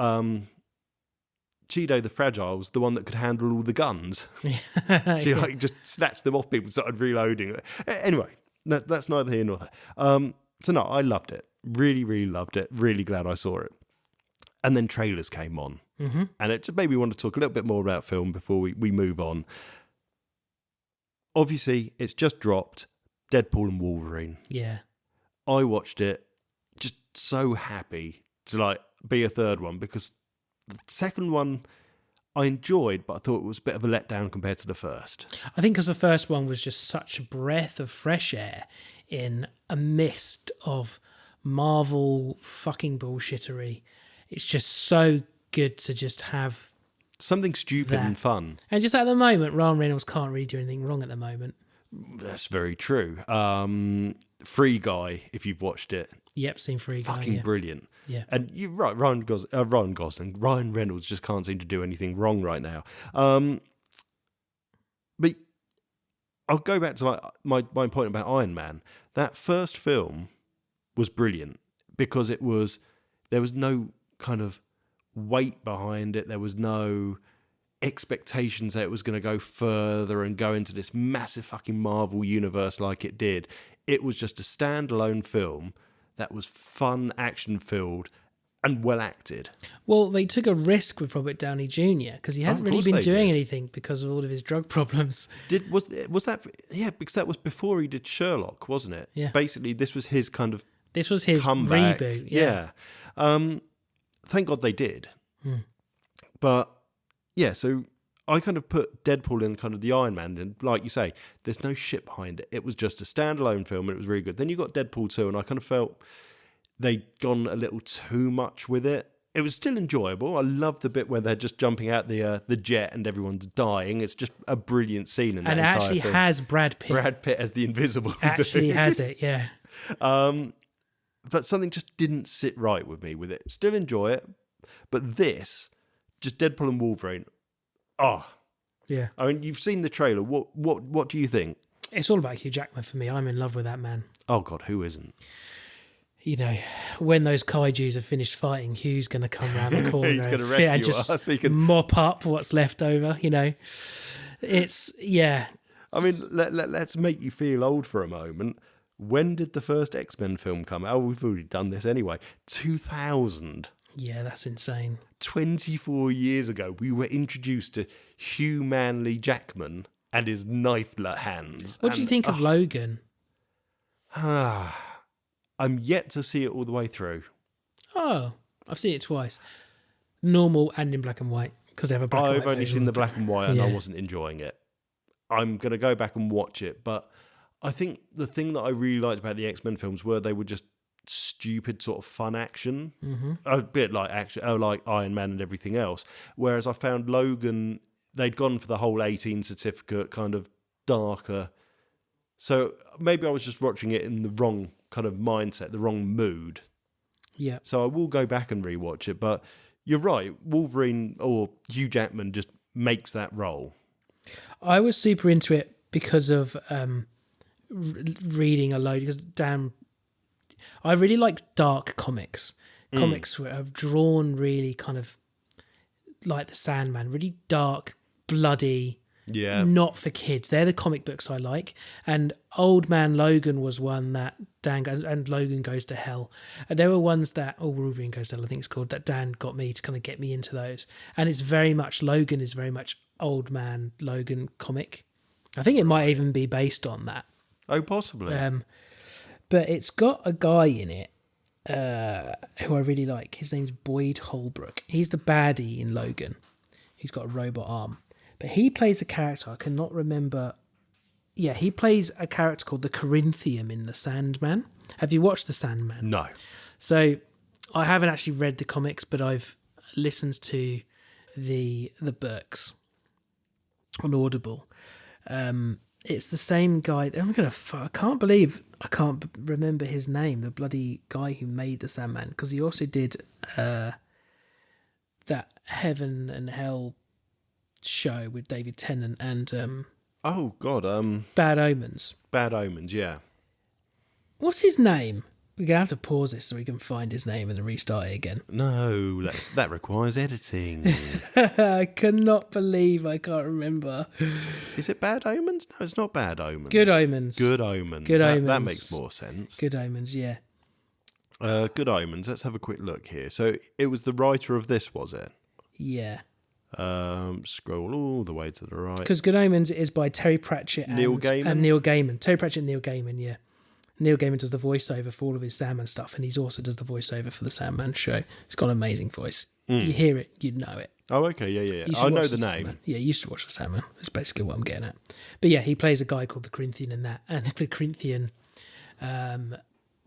Cheeto the Fragile's the one that could handle all the guns. So you just snatched them off people and started reloading. Anyway, that's neither here nor there. So no, I loved it. Really, really loved it. Really glad I saw it. And then trailers came on. Mm-hmm. And it just made me want to talk a little bit more about film before we move on. Obviously, it's just dropped. Deadpool and Wolverine.
Yeah.
I watched it, just so happy to be a third one, because the second one I enjoyed, but I thought it was a bit of a letdown compared to the first.
I think because the first one was just such a breath of fresh air in a mist of Marvel fucking bullshittery. It's just so good to just have
something stupid and fun.
And just at the moment, Ryan Reynolds can't really do anything wrong at the moment.
That's very true. Free Guy, if you've watched it.
Yep, seen Free Guy.
Fucking brilliant.
Yeah.
And you're right, Ryan Gosling. Ryan Reynolds just can't seem to do anything wrong right now. But I'll go back to my point about Iron Man. That first film was brilliant because there was no kind of weight behind it. There was no... expectations that it was going to go further and go into this massive fucking Marvel universe like it did. It was just a standalone film that was fun, action-filled, and well acted.
Well, they took a risk with Robert Downey Jr. because he hadn't really been doing anything because of all of his drug problems.
Was that? Yeah, because that was before he did Sherlock, wasn't it?
Yeah.
Basically, this was his kind of
comeback. Reboot.
Yeah. Thank God they did. But yeah, so I kind of put Deadpool in kind of the Iron Man, and like you say, there's no shit behind it. It was just a standalone film, and it was really good. Then you got Deadpool 2, and I kind of felt they'd gone a little too much with it. It was still enjoyable. I love the bit where they're just jumping out the jet and everyone's dying. It's just a brilliant scene in that entire film. And it actually
has Brad Pitt.
Brad Pitt as the Invisible
Actually
dude.
has it, yeah.
But something just didn't sit right with me with it. Still enjoy it, but this, just Deadpool and Wolverine,
yeah.
I mean, you've seen the trailer. What do you think?
It's all about Hugh Jackman for me. I'm in love with that man.
Oh God, who isn't?
You know, when those kaijus are finished fighting, Hugh's going to come around the corner.
He's going to rescue
and just
us. He can
mop up what's left over. You know, it's
I mean, let's make you feel old for a moment. When did the first X-Men film come out? Oh, we've already done this anyway. 2000.
Yeah, that's insane.
24 years ago, we were introduced to Hugh Manley Jackman and his knife hands.
What do you think of Logan?
I'm yet to see it all the way through.
Oh, I've seen it twice. Normal and in black and white, because they have a black and white
I've only
version.
seen the black and white and I wasn't enjoying it. I'm going to go back and watch it, but I think the thing that I really liked about the X-Men films were they were just stupid sort of fun action, a bit like action, like Iron Man and everything else. Whereas I found Logan, they'd gone for the whole 18 certificate kind of darker. So maybe I was just watching it in the wrong kind of mindset, the wrong mood.
Yeah.
So I will go back and rewatch it, but you're right, Wolverine or Hugh Jackman just makes that role.
I was super into it because of reading a load, because I really like dark comics. Comics have drawn really kind of like the Sandman, really dark, bloody, not for kids. They're the comic books I like. And Old Man Logan was one that Dan, and Logan Goes to Hell. And there were ones that, Wolverine Goes to Hell, I think it's called, that Dan got me to kind of get me into those. And it's very much, Logan is very much Old Man Logan comic. I think it might even be based on that.
Oh, possibly.
But it's got a guy in it who I really like. His name's Boyd Holbrook. He's the baddie in Logan. He's got a robot arm. But he plays a character, I cannot remember. Yeah, he plays a character called the Corinthian in The Sandman. Have you watched The Sandman?
No.
So I haven't actually read the comics, but I've listened to the books on Audible. It's the same guy. I can't believe I can't remember his name. The bloody guy who made the Sandman, because he also did that Heaven and Hell show with David Tennant and
oh God,
Bad Omens.
Bad Omens, yeah.
What's his name? We're gonna have to pause this so we can find his name and then restart it again.
No, that requires editing.
I cannot believe I can't remember.
Is it Bad Omens? No, it's not Bad Omens.
Good Omens.
Good Omens.
Good Omens.
That makes more sense.
Good Omens, yeah.
Good Omens. Let's have a quick look here. So it was the writer of this, was it?
Yeah.
Scroll all the way to the right.
Because Good Omens is by Terry Pratchett and Neil Gaiman. Terry Pratchett and Neil Gaiman, yeah. Neil Gaiman does the voiceover for all of his Sandman stuff, and he also does the voiceover for the Sandman show. He's got an amazing voice. You hear it, you'd know it.
Oh, okay, yeah. I know the name.
Sandman. Yeah, you should watch the Sandman. That's basically what I'm getting at. But yeah, he plays a guy called the Corinthian in that, and the Corinthian. I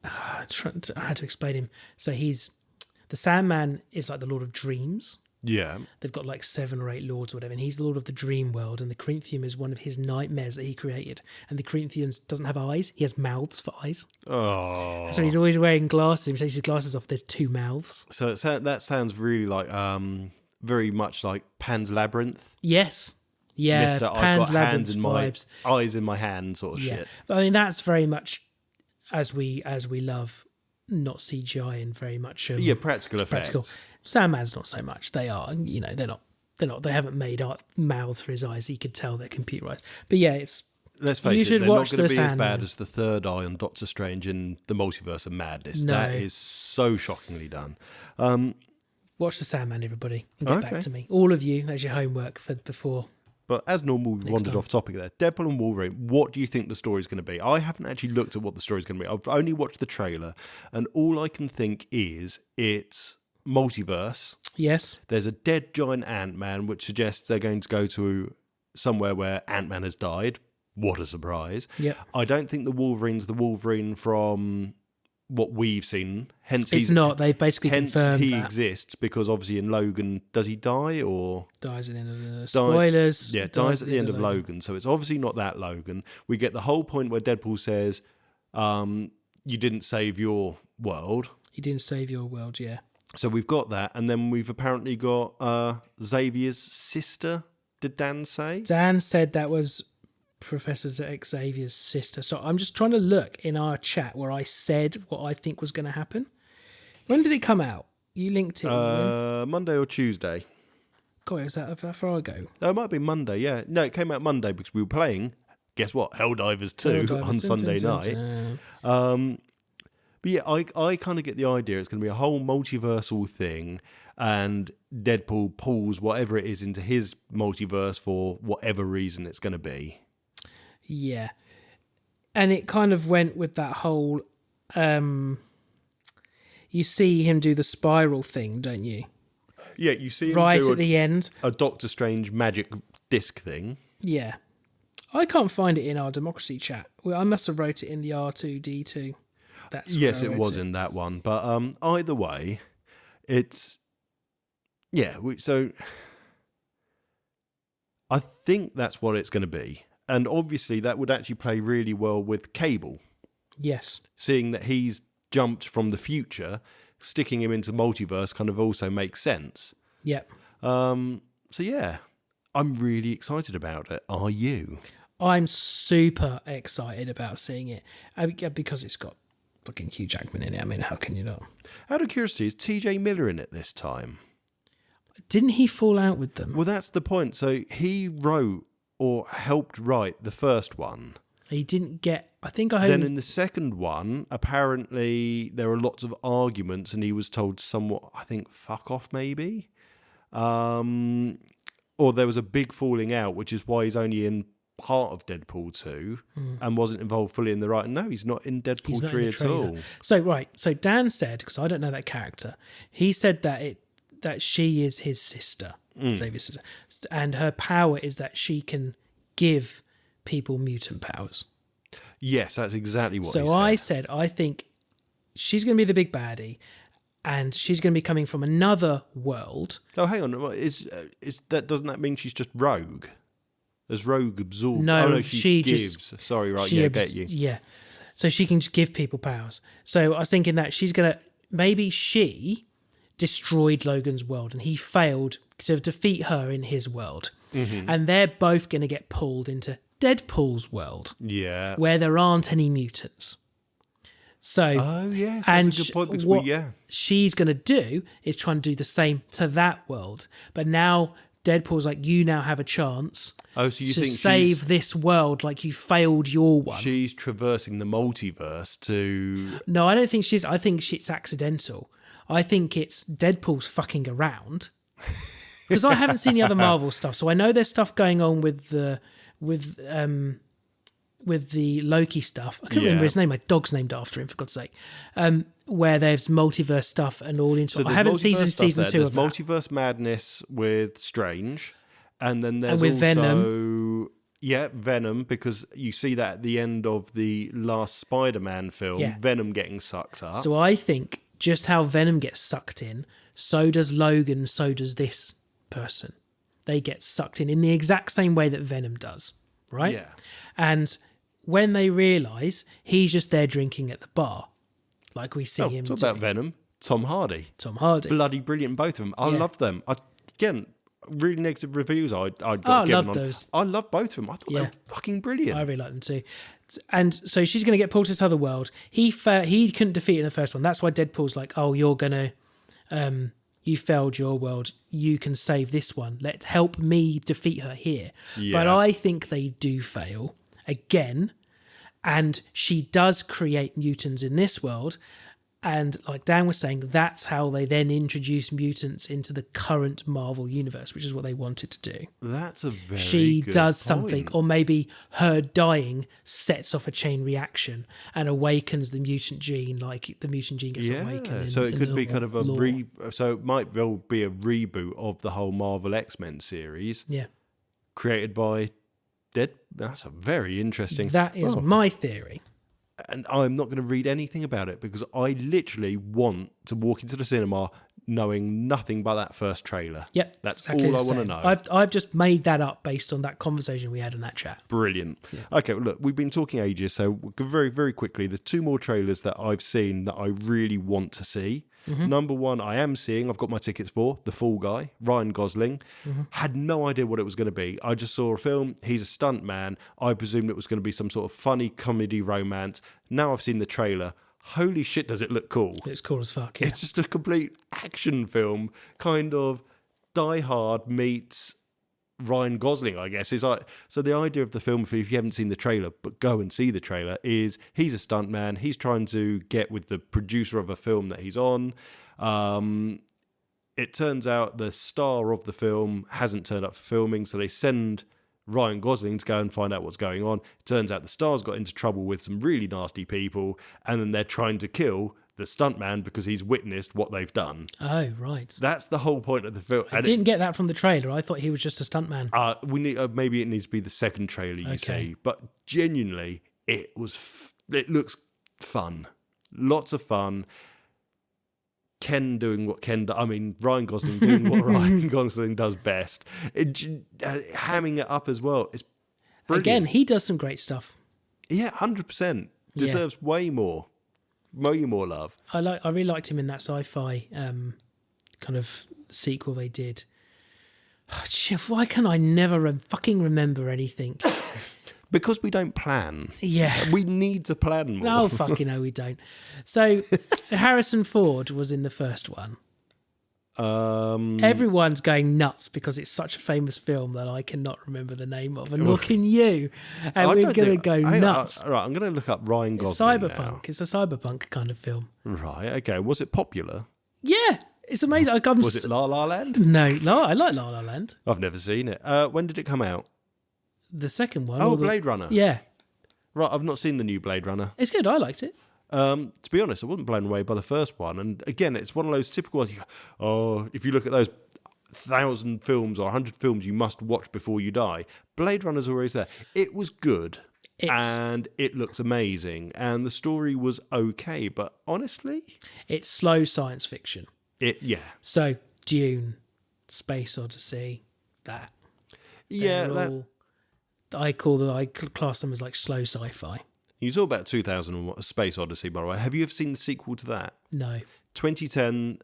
had to explain him. So the Sandman is like the Lord of Dreams.
Yeah.
They've got like 7 or 8 lords or whatever, and he's the Lord of the dream world, and the Corinthian is one of his nightmares that he created. And the Corinthian doesn't have eyes, he has mouths for eyes.
Oh.
So he's always wearing glasses. If he takes his glasses off, there's 2 mouths.
So that sounds really like, very much like Pan's Labyrinth.
Yes. Yeah,
Mr.
Pan's
I've got
Labyrinth
hands in
vibes.
my eyes in my hand sort of shit.
I mean, that's very much as we love, not CGI and very much
practical effects.
Sandman's not so much. They are, they're not they're not. They haven't made mouths for his eyes. You could tell they're computerized. But yeah, it's.
Let's face
You
it,
should
they're not
watch
going to
The
be as bad
Sandman.
as the third eye on Doctor Strange in the Multiverse of Madness.
No.
That is so shockingly done.
Watch The Sandman, everybody, and get
Okay.
back to me. All of you, that's your homework for before.
But as normal, we wandered
time.
off topic there. Deadpool and Wolverine, what do you think the story's going to be? I haven't actually looked at what the story's going to be. I've only watched the trailer, and all I can think is it's multiverse.
Yes.
There's a dead giant Ant-Man, which suggests they're going to go to somewhere where Ant-Man has died. What a surprise.
Yep.
I don't think the Wolverine's the Wolverine from what we've seen. Hence,
It's not. They've basically
hence
confirmed
he
that.
exists, because obviously in Logan, does he die or...
Dies at the end of the spoilers.
Yeah, dies at the end of Logan. So it's obviously not that Logan. We get the whole point where Deadpool says, you didn't save your world.
You didn't save your world, yeah.
So we've got that. And then we've apparently got Xavier's sister, did Dan say?
Dan said that was Professor Xavier's sister. So I'm just trying to look in our chat where I said what I think was going to happen. When did it come out? You linked it.
Monday or Tuesday.
God, was that far ago?
Oh, it might be Monday, yeah. No, it came out Monday because we were playing, guess what, Helldivers 2 on Sunday night. But yeah, I kind of get the idea it's going to be a whole multiversal thing, and Deadpool pulls whatever it is into his multiverse for whatever reason it's going to be.
Yeah. And it kind of went with that whole... you see him do the spiral thing, don't you?
Yeah, you see him
Right
do
at the end.
a Doctor Strange magic disc thing.
Yeah. I can't find it in our democracy chat. Well, I must have wrote it in the R2D2. That's
Yes,
where I
it
wrote
was in that one. But either way, it's... Yeah, so... I think that's what it's going to be. And obviously that would actually play really well with Cable.
Yes.
Seeing that he's jumped from the future, sticking him into multiverse kind of also makes sense.
Yep.
So yeah, I'm really excited about it. Are you?
I'm super excited about seeing it because it's got fucking Hugh Jackman in it. I mean, how can you not?
Out of curiosity, is TJ Miller in it this time?
Didn't he fall out with them?
Well, that's the point. So he wrote or helped write the first one.
He didn't get... I think I heard...
Then in the second one, apparently there were lots of arguments and he was told somewhat, I think, fuck off maybe? Or there was a big falling out, which is why he's only in part of Deadpool 2 and wasn't involved fully in the writing. No, he's not in Deadpool 3 at all.
So Dan said, because I don't know that character, he said that she is his sister, Xavier's sister, and her power is that she can give people mutant powers.
Yes, that's exactly what he said.
So I said, I think she's going to be the big baddie, and she's going to be coming from another world.
Oh, hang on. Is that, doesn't that mean she's just rogue? Does rogue absorb?
No,
oh, no,
she
gives.
just...
Sorry, right,
she
yeah, get you.
Yeah. So she can just give people powers. So I was thinking that she's going to... Maybe she destroyed Logan's world and he failed to defeat her in his world. Mm-hmm. And they're both going to get pulled into Deadpool's world.
Yeah.
Where there aren't any mutants. So...
Oh, yes, that's a good point. Because
what she's going to do is try and do the same to that world. But now... Deadpool's like, you now have a chance
to
save this world like you failed your one.
She's traversing the multiverse to...
No, I don't think she's... I think it's accidental. I think it's Deadpool's fucking around. Because I haven't seen the other Marvel stuff, so I know there's stuff going on with the Loki stuff. I can't remember his name. My dog's named after him, for God's sake. Where there's multiverse stuff and all into... I haven't seen season 2 of that.
There's multiverse madness with Strange, and then there's
with
also...
Venom.
Yeah, Venom, because you see that at the end of the last Spider-Man film, Venom getting sucked up.
So I think just how Venom gets sucked in, so does Logan, so does this person. They get sucked in the exact same way that Venom does, right?
Yeah.
And when they realise he's just there drinking at the bar, like we see him
talk
do.
about Venom, Tom Hardy. Bloody brilliant, both of them. I love them. Again, really negative reviews I'd got
I
given
love
on.
those.
I love both of them. I thought they were fucking brilliant.
I really like them too. And so she's going to get pulled to this other world. He couldn't defeat it in the first one. That's why Deadpool's like, oh, you're going to you failed your world. You can save this one. Let's help me defeat her here.
Yeah.
But I think they do fail again. And she does create mutants in this world. And like Dan was saying, that's how they then introduce mutants into the current Marvel universe, which is what they wanted to do.
That's a very
She
good
does
point.
something, or maybe her dying sets off a chain reaction and awakens the mutant gene, like the mutant gene gets awakened.
So it could be
the
kind of a
lore.
so it might well be a reboot of the whole Marvel X-Men series.
Yeah.
Created by Dead. That's a very interesting.
That is my theory.
And I'm not going to read anything about it because I literally want to walk into the cinema knowing nothing but that first trailer.
Yep.
That's
exactly
all I
the
want to
same.
know.
I've just made that up based on that conversation we had in that chat.
Brilliant. Yeah. Okay, well, look, we've been talking ages, so we'll go very, very quickly. There's 2 more trailers that I've seen that I really want to see. Mm-hmm. Number 1, I am seeing, I've got my tickets for, The Fall Guy, Ryan Gosling. Mm-hmm. Had no idea what it was going to be. I just saw a film, he's a stunt man. I presumed it was going to be some sort of funny comedy romance. Now I've seen the trailer. Holy shit, does it look cool.
It's cool as fuck, yeah.
It's just a complete action film, kind of Die Hard meets Ryan Gosling, I guess. Is like, so the idea of the film, if you haven't seen the trailer, but go and see the trailer, is he's a stuntman. He's trying to get with the producer of a film that he's on. It turns out the star of the film hasn't turned up for filming, so they send Ryan Gosling to go and find out what's going on. It turns out the star's got into trouble with some really nasty people, and then they're trying to kill the stuntman because he's witnessed what they've done.
Oh, right.
That's the whole point of the film.
I didn't get that from the trailer. I thought he was just a stuntman.
We need maybe it needs to be the second trailer you see, but genuinely, it looks fun. Lots of fun. Ryan Gosling doing what Ryan Gosling does best. Hamming it up as well. It's brilliant.
Again, he does some great stuff.
Yeah, 100%. Deserves way more love.
I really liked him in that Sci-Fi kind of sequel they did. Oh, shit, why can I never fucking remember anything?
Because we don't plan.
Yeah.
We need to plan more.
No, fucking no, we don't. So, Harrison Ford was in the first one. Everyone's going nuts because it's such a famous film that I cannot remember the name of, and nor can you. And we're going to go nuts.
All right, I'm going to look up Ryan Gosling.
Cyberpunk.
Now.
It's a cyberpunk kind of film.
Right. Okay. Was it popular?
Yeah, it's amazing.
Was it La La Land?
No, I like La La Land.
I've never seen it. When did it come out?
The second one.
Oh, Blade Runner.
Yeah.
Right. I've not seen the new Blade Runner.
It's good. I liked it.
To be honest, I wasn't blown away by the first one. And again, it's one of those typical ones. If you look at those 1,000 films or 100 films you must watch before you die, Blade Runner's always there. It was good. And it looks amazing. And the story was okay. But honestly...
It's slow science fiction.
Yeah.
So, Dune, Space Odyssey, that.
Yeah.
I class them as like slow sci-fi.
You talk about 2001 Space Odyssey, by the way. Have you ever seen the sequel to that?
No.
2010,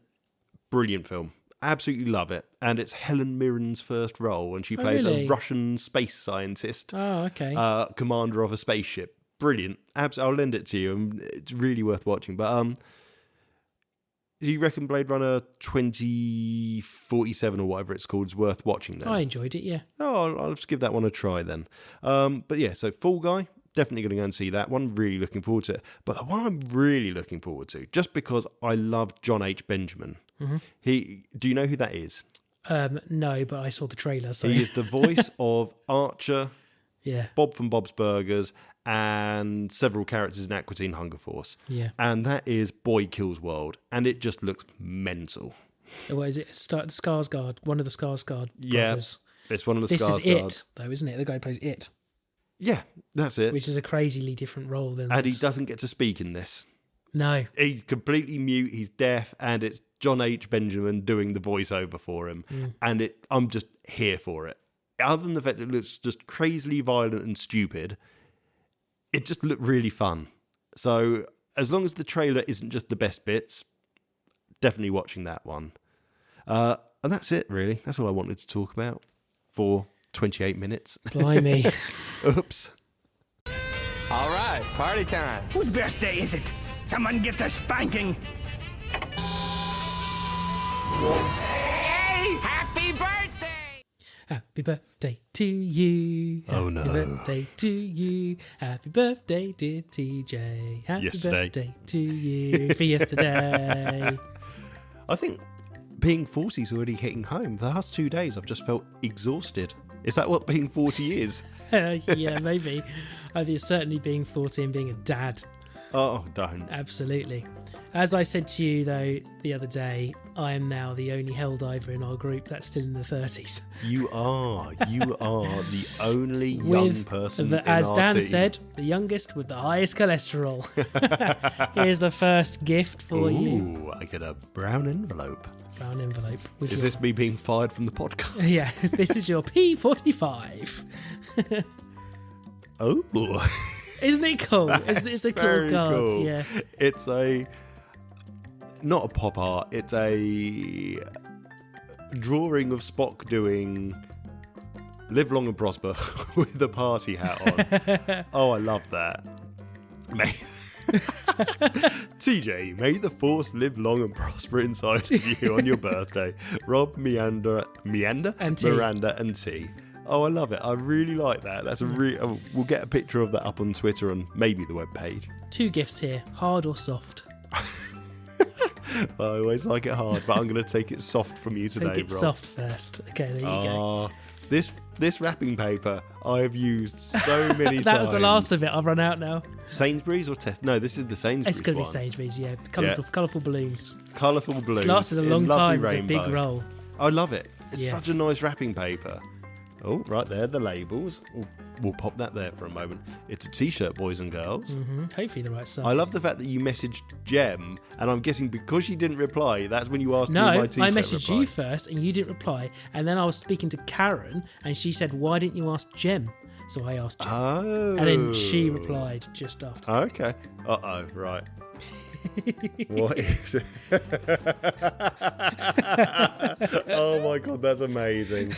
brilliant film. Absolutely love it. And it's Helen Mirren's first role, and she plays a Russian space scientist.
Oh, okay.
Commander of a spaceship. Brilliant. I'll lend it to you. It's really worth watching. But do you reckon Blade Runner 2047 or whatever it's called is worth watching then?
I enjoyed it, yeah.
Oh, I'll just give that one a try then. But yeah, so Fall Guy. Definitely going to go and see that one. Really looking forward to it. But the one I'm really looking forward to, just because I love John H. Benjamin. Mm-hmm. Do you know who that is?
No, but I saw the trailer. So.
He is the voice of Archer,
yeah,
Bob from Bob's Burgers, and several characters in Aqua Teen Hunger Force.
Yeah.
And that is Boy Kills World. And it just looks mental.
What is it? Skarsgård, one of the Skarsgård brothers.
Yeah, it's one of the Skarsgård.
This is It, though, isn't it? The guy who plays It.
Yeah, that's it.
Which is a crazily different role than
And
this.
he doesn't get to speak in this.
No.
He's completely mute, he's deaf, and it's John H. Benjamin doing the voiceover for him. And I'm just here for it. Other than the fact that it looks just crazily violent and stupid, it just looked really fun. So as long as the trailer isn't just the best bits, definitely watching that one. And that's it, really. That's all I wanted to talk about for 28 minutes.
Blimey.
Oops.
All right, party time.
Whose birthday is it? Someone gets a spanking.
Yay! Happy birthday!
Happy birthday to you.
Oh, no.
Happy birthday to you. Happy birthday, dear TJ. Happy
Yesterday.
birthday to you for yesterday.
I think being 40 is already hitting home. The last 2 days, I've just felt exhausted. Is that what being 40 is?
Yeah, maybe. I think certainly being 40 and being a dad.
Oh, don't.
Absolutely. As I said to you, though, the other day, I am now the only helldiver in our group that's still in the 30s.
You are the only young person in
as
our
Dan
team.
said, the youngest with the highest cholesterol. Here's the first gift for you.
Ooh, I get a brown envelope.
Brown envelope. With
Is
your...
this me being fired from the podcast?
Yeah, this is your P45.
Oh.
Isn't it cool? It's a cool
very
card.
cool.
Yeah.
It's not a pop art, it's a drawing of Spock doing Live Long and Prosper with a party hat on. Oh, I love that. TJ, may the force live long and prosper inside of you on your birthday. Rob, Miranda,
And T.
Miranda, and T. Oh, I love it. I really like that. That's a we'll get a picture of that up on Twitter and maybe the webpage.
2 gifts here, hard or soft.
I always like it hard, but I'm going to take it soft from you today,
Take it
Rob.
soft first. Okay, there you go.
This wrapping paper I have used so many times.
That was the last of it. I've run out now.
Sainsbury's or Test? No, this is the Sainsbury's
It's going to be
one.
Sainsbury's, yeah. Colourful balloons.
Colourful balloons.
It's lasted a
in
long
lovely
time. It's a
rainbow.
big roll.
I love it. It's
Yeah.
such a nice wrapping paper. Oh, right there, the labels. We'll pop that there for a moment. It's a T-shirt, boys and girls.
Hopefully the right size.
I love the fact that you messaged Jem, and I'm guessing because she didn't reply, that's when you asked me my
No,
T-shirt
I messaged
reply.
you first and you didn't reply. And then I was speaking to Karen and she said, why didn't you ask Jem? So I asked Jem.
Oh.
And then she replied just after.
Okay. Uh-oh, right. What is it? Oh my god, that's amazing.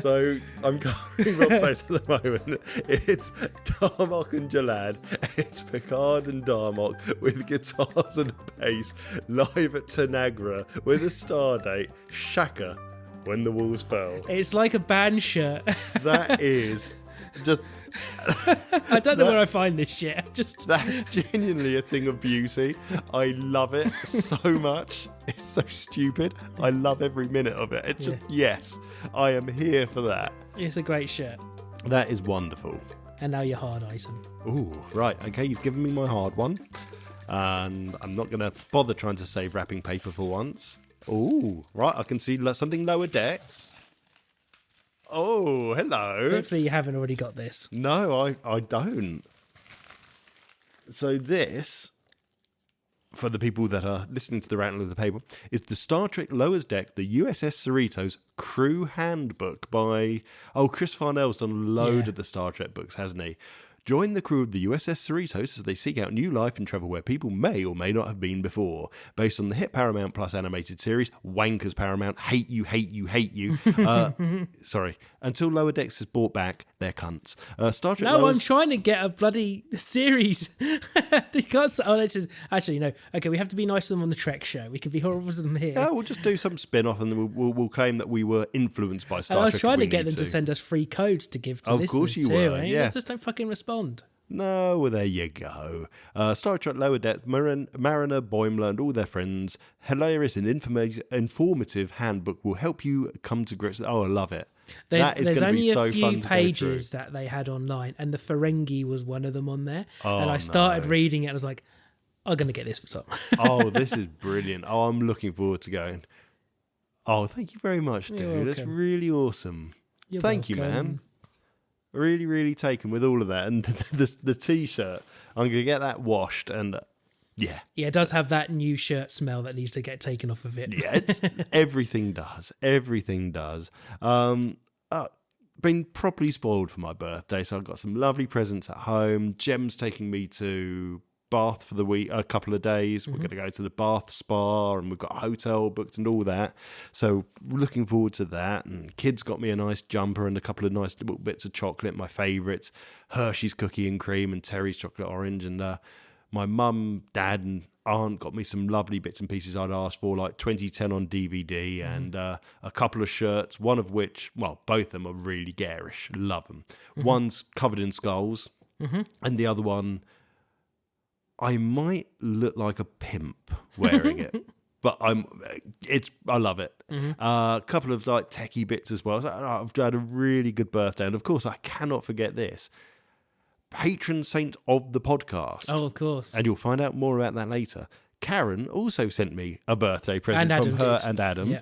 So I'm covering my face at the moment. It's Darmok and Jalad. It's Picard and Darmok with guitars and a bass live at Tanagra with a star date, Shaka, When the Walls Fell.
It's like a band shirt.
That is just...
I don't know where I find this shit.
That's genuinely a thing of beauty. I love it so much. It's so stupid. I love every minute of it. It's just, yes, I am here for that.
It's a great shirt.
That is wonderful.
And now your hard item.
Ooh, right. Okay, he's given me my hard one. And I'm not going to bother trying to save wrapping paper for once. Ooh, right. I can see something lower decks. Oh, hello.
Hopefully you haven't already got this.
No, I don't. So this, for the people that are listening to the Rattle of the Paper, is the Star Trek Lower's Deck, the USS Cerritos Crew Handbook by... Oh, Chris Farnell's done a load of the Star Trek books, hasn't he? Join the crew of the USS Cerritos as they seek out new life and travel where people may or may not have been before. Based on the hit Paramount Plus animated series, Wankers Paramount, hate you, hate you, hate you. Sorry. Until Lower Decks is brought back, they're cunts. Star Trek
No,
Lower's...
I'm trying to get a bloody series. You can't say, this is, actually, no. Okay, we have to be nice to them on the Trek show. We can be horrible to them here.
Yeah, we'll just do some spin-off and then we'll claim that we were influenced by Star Trek.
And I was trying
if we
to get
need
them to send us free codes to give to
Of
listeners
course you
too,
were,
eh?
yeah.
Just don't fucking respond.
No, well, there you go. Star Trek Lower Deck, Mariner, Boimler, and all their friends. Hilarious and informative handbook will help you come to grips with... Oh, I love it.
There's only
so
a few
fun to go
pages
through.
that they had online, and the Ferengi was one of them on there.
Oh,
and I started
no.
reading it, and I was like, I'm going to get this for Tom.
Oh, this is brilliant. Oh, I'm looking forward to going. Oh, thank you very much, dude.
You're
That's
welcome.
really awesome.
You're
Thank you,
welcome.
man. Really, really taken with all of that. And the T-shirt, I'm going to get that washed and... Yeah.
Yeah, it does have that new shirt smell that needs to get taken off of it.
Yeah, everything does. Everything does. Been properly spoiled for my birthday, so I've got some lovely presents at home. Jem's taking me to Bath for the week, a couple of days. We're going to go to the Bath Spa, and we've got a hotel booked and all that. So looking forward to that. And kids got me a nice jumper and a couple of nice little bits of chocolate, my favourites, Hershey's cookie and cream and Terry's chocolate orange. And my mum, dad, and aunt got me some lovely bits and pieces I'd asked for, like 2010 on DVD and a couple of shirts, one of which, well, both of them are really garish. Love them. One's covered in skulls, and the other one, I might look like a pimp wearing it. But I love it. A couple of like techie bits as well. So I've had a really good birthday, and of course I cannot forget this. Patron saint of the podcast.
Oh, of course.
And you'll find out more about that later. Karen also sent me a birthday present
And
from
Adam
her
did.
and Adam.
Yeah.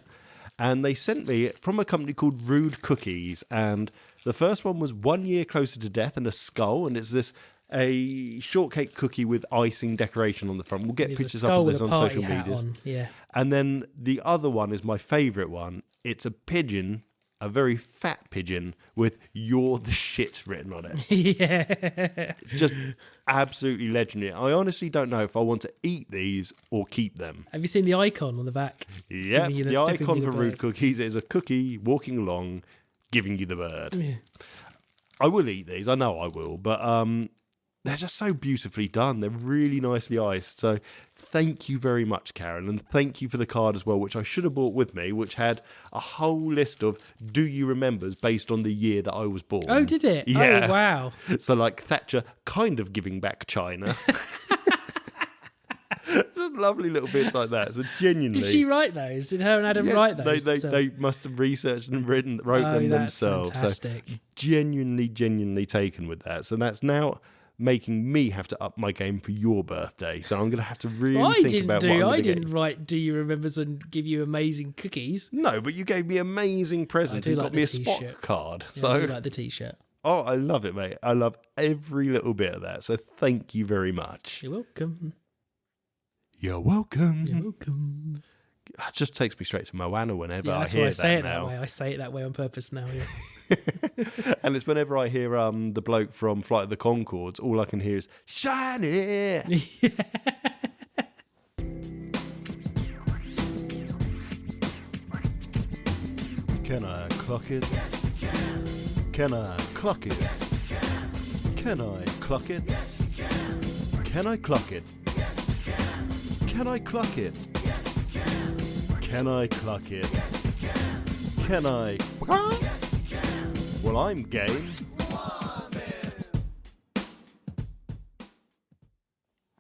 And they sent me it from a company called Rude Cookies. And the first one was 1 year closer to death and a skull. And it's a shortcake cookie with icing decoration on the front. We'll get
There's
pictures
a
up
skull
of
with
this
a
on
party
social
hat
media.
on. Yeah.
And then the other one is my favourite one. It's a pigeon, a very fat pigeon with "You're the shit" written on it.
Yeah.
Just absolutely legendary. I honestly don't know if I want to eat these or keep them.
Have you seen the icon on the back?
Yeah,
Giving you
the
flipping
icon
you the
for Rude
bird.
Cookies is a cookie walking along, giving you the bird.
Yeah.
I will eat these. I know I will, but they're just so beautifully done. They're really nicely iced. So thank you very much, Karen, and thank you for the card as well, which I should have brought with me, which had a whole list of "Do you remembers" based on the year that I was born.
Oh, did it?
Yeah.
Oh, wow.
So like Thatcher kind of giving back China. Just lovely little bits like that. So genuinely.
Did she write those? Did her and Adam
Yeah,
write those?
they must have researched and wrote them
that's
themselves.
fantastic.
So genuinely taken with that. So that's now making me have to up my game for your birthday. So I'm going to have to really think about what I'm going to get.
I didn't write "Do you remember" and give you amazing cookies.
No, but you gave me amazing presents
I
and
do
got
like
me a
the
Spock
t-shirt.
card.
Yeah,
So
I do like the t-shirt.
oh, I love it, mate. I love every little bit of that. So thank you very much.
You're welcome.
You're welcome.
You're welcome.
It just takes me straight to Moana whenever
Yeah,
I
that's
hear
why I say it
now.
that way. I say it that way on purpose now. Yeah.
And it's whenever I hear the bloke from Flight of the Conchords, all I can hear is "Shiny." Can I clock it? Can I clock it? Can I clock it? Can I clock it? Can I clock it? Can I clock it? Can I? Well, I'm game.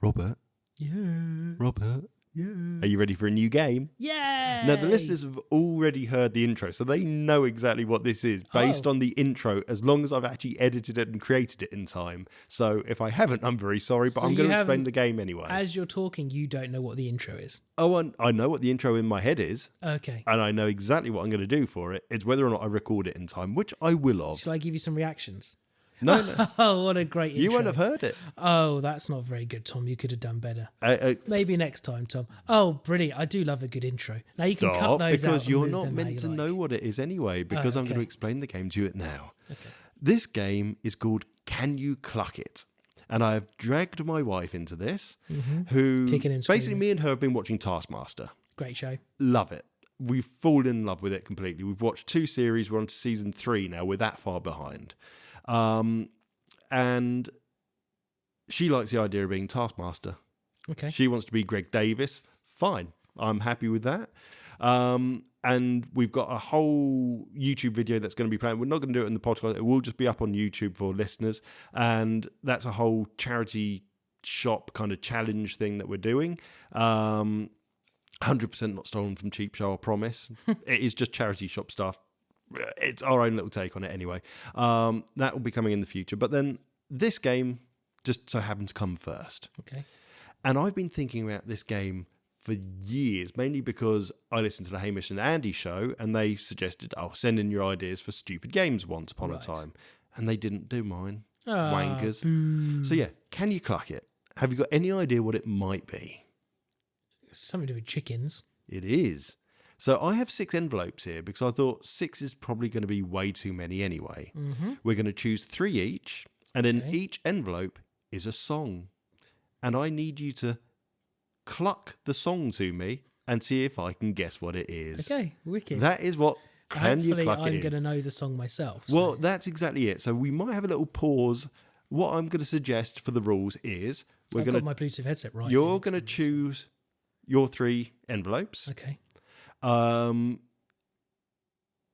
Robert.
Yeah.
Robert.
Yeah.
Are you ready for a new game?
Yeah.
Now, the listeners have already heard the intro, so they know exactly what this is based on the intro, as long as I've actually edited it and created it in time. So if I haven't, I'm very sorry, but
So
I'm going
you
to explain
haven't-
the game anyway.
As you're talking, you don't know what the intro is.
Oh, and I know what the intro in my head is,
Okay.
and I know exactly what I'm going to do for it. It's whether or not I record it in time, which I will of.
Shall I give you some reactions?
No, no.
Oh, what a great intro.
You won't have heard it.
Oh, that's not very good, Tom. You could have done better.
Uh,
Maybe next time, Tom. Oh, brilliant. I do love a good intro. Now you can cut
Stop,
those out
because
and
you're
move
not
them how
meant
you
to
like.
know what it is anyway, because I'm going to
okay.
explain the game to you now.
Okay.
This game is called Can You Cluck It? And I've dragged my wife into this, who
Kicking and
basically
screaming.
me and her have been watching Taskmaster.
Great show.
Love it. We've fallen in love with it completely. We've watched 2 series. We're on to season 3 now. We're that far behind. And she likes the idea of being Taskmaster.
Okay.
She wants to be Greg Davis. Fine. I'm happy with that. And we've got a whole YouTube video that's going to be playing. We're not going to do it in the podcast. It will just be up on YouTube for listeners. And that's a whole charity shop kind of challenge thing that we're doing. 100% not stolen from Cheap Show, I promise. It is just charity shop stuff. It's our own little take on it anyway. That will be coming in the future. But then this game just so happened to come first.
Okay.
And I've been thinking about this game for years, mainly because I listened to the Hamish and Andy show and they suggested, send in your ideas for stupid games once upon a time. And they didn't do mine. Wankers.
Boo.
So yeah, Can You Cluck It? Have you got any idea what it might be?
Something to do with chickens.
It is. So I have 6 envelopes here because I thought 6 is probably going to be way too many anyway.
Mm-hmm.
We're going to choose 3 each, and in
Okay.
each envelope is a song. And I need you to cluck the song to me and see if I can guess what it is.
Okay, wicked.
That is what Can You
Hopefully
Cluck
I'm
It
going to
is.
know the song myself. so-
Well, that's exactly it. So we might have a little pause. What I'm going to suggest for the rules is
I've got my Bluetooth headset right.
You're going to choose your 3 envelopes.
Okay.
Then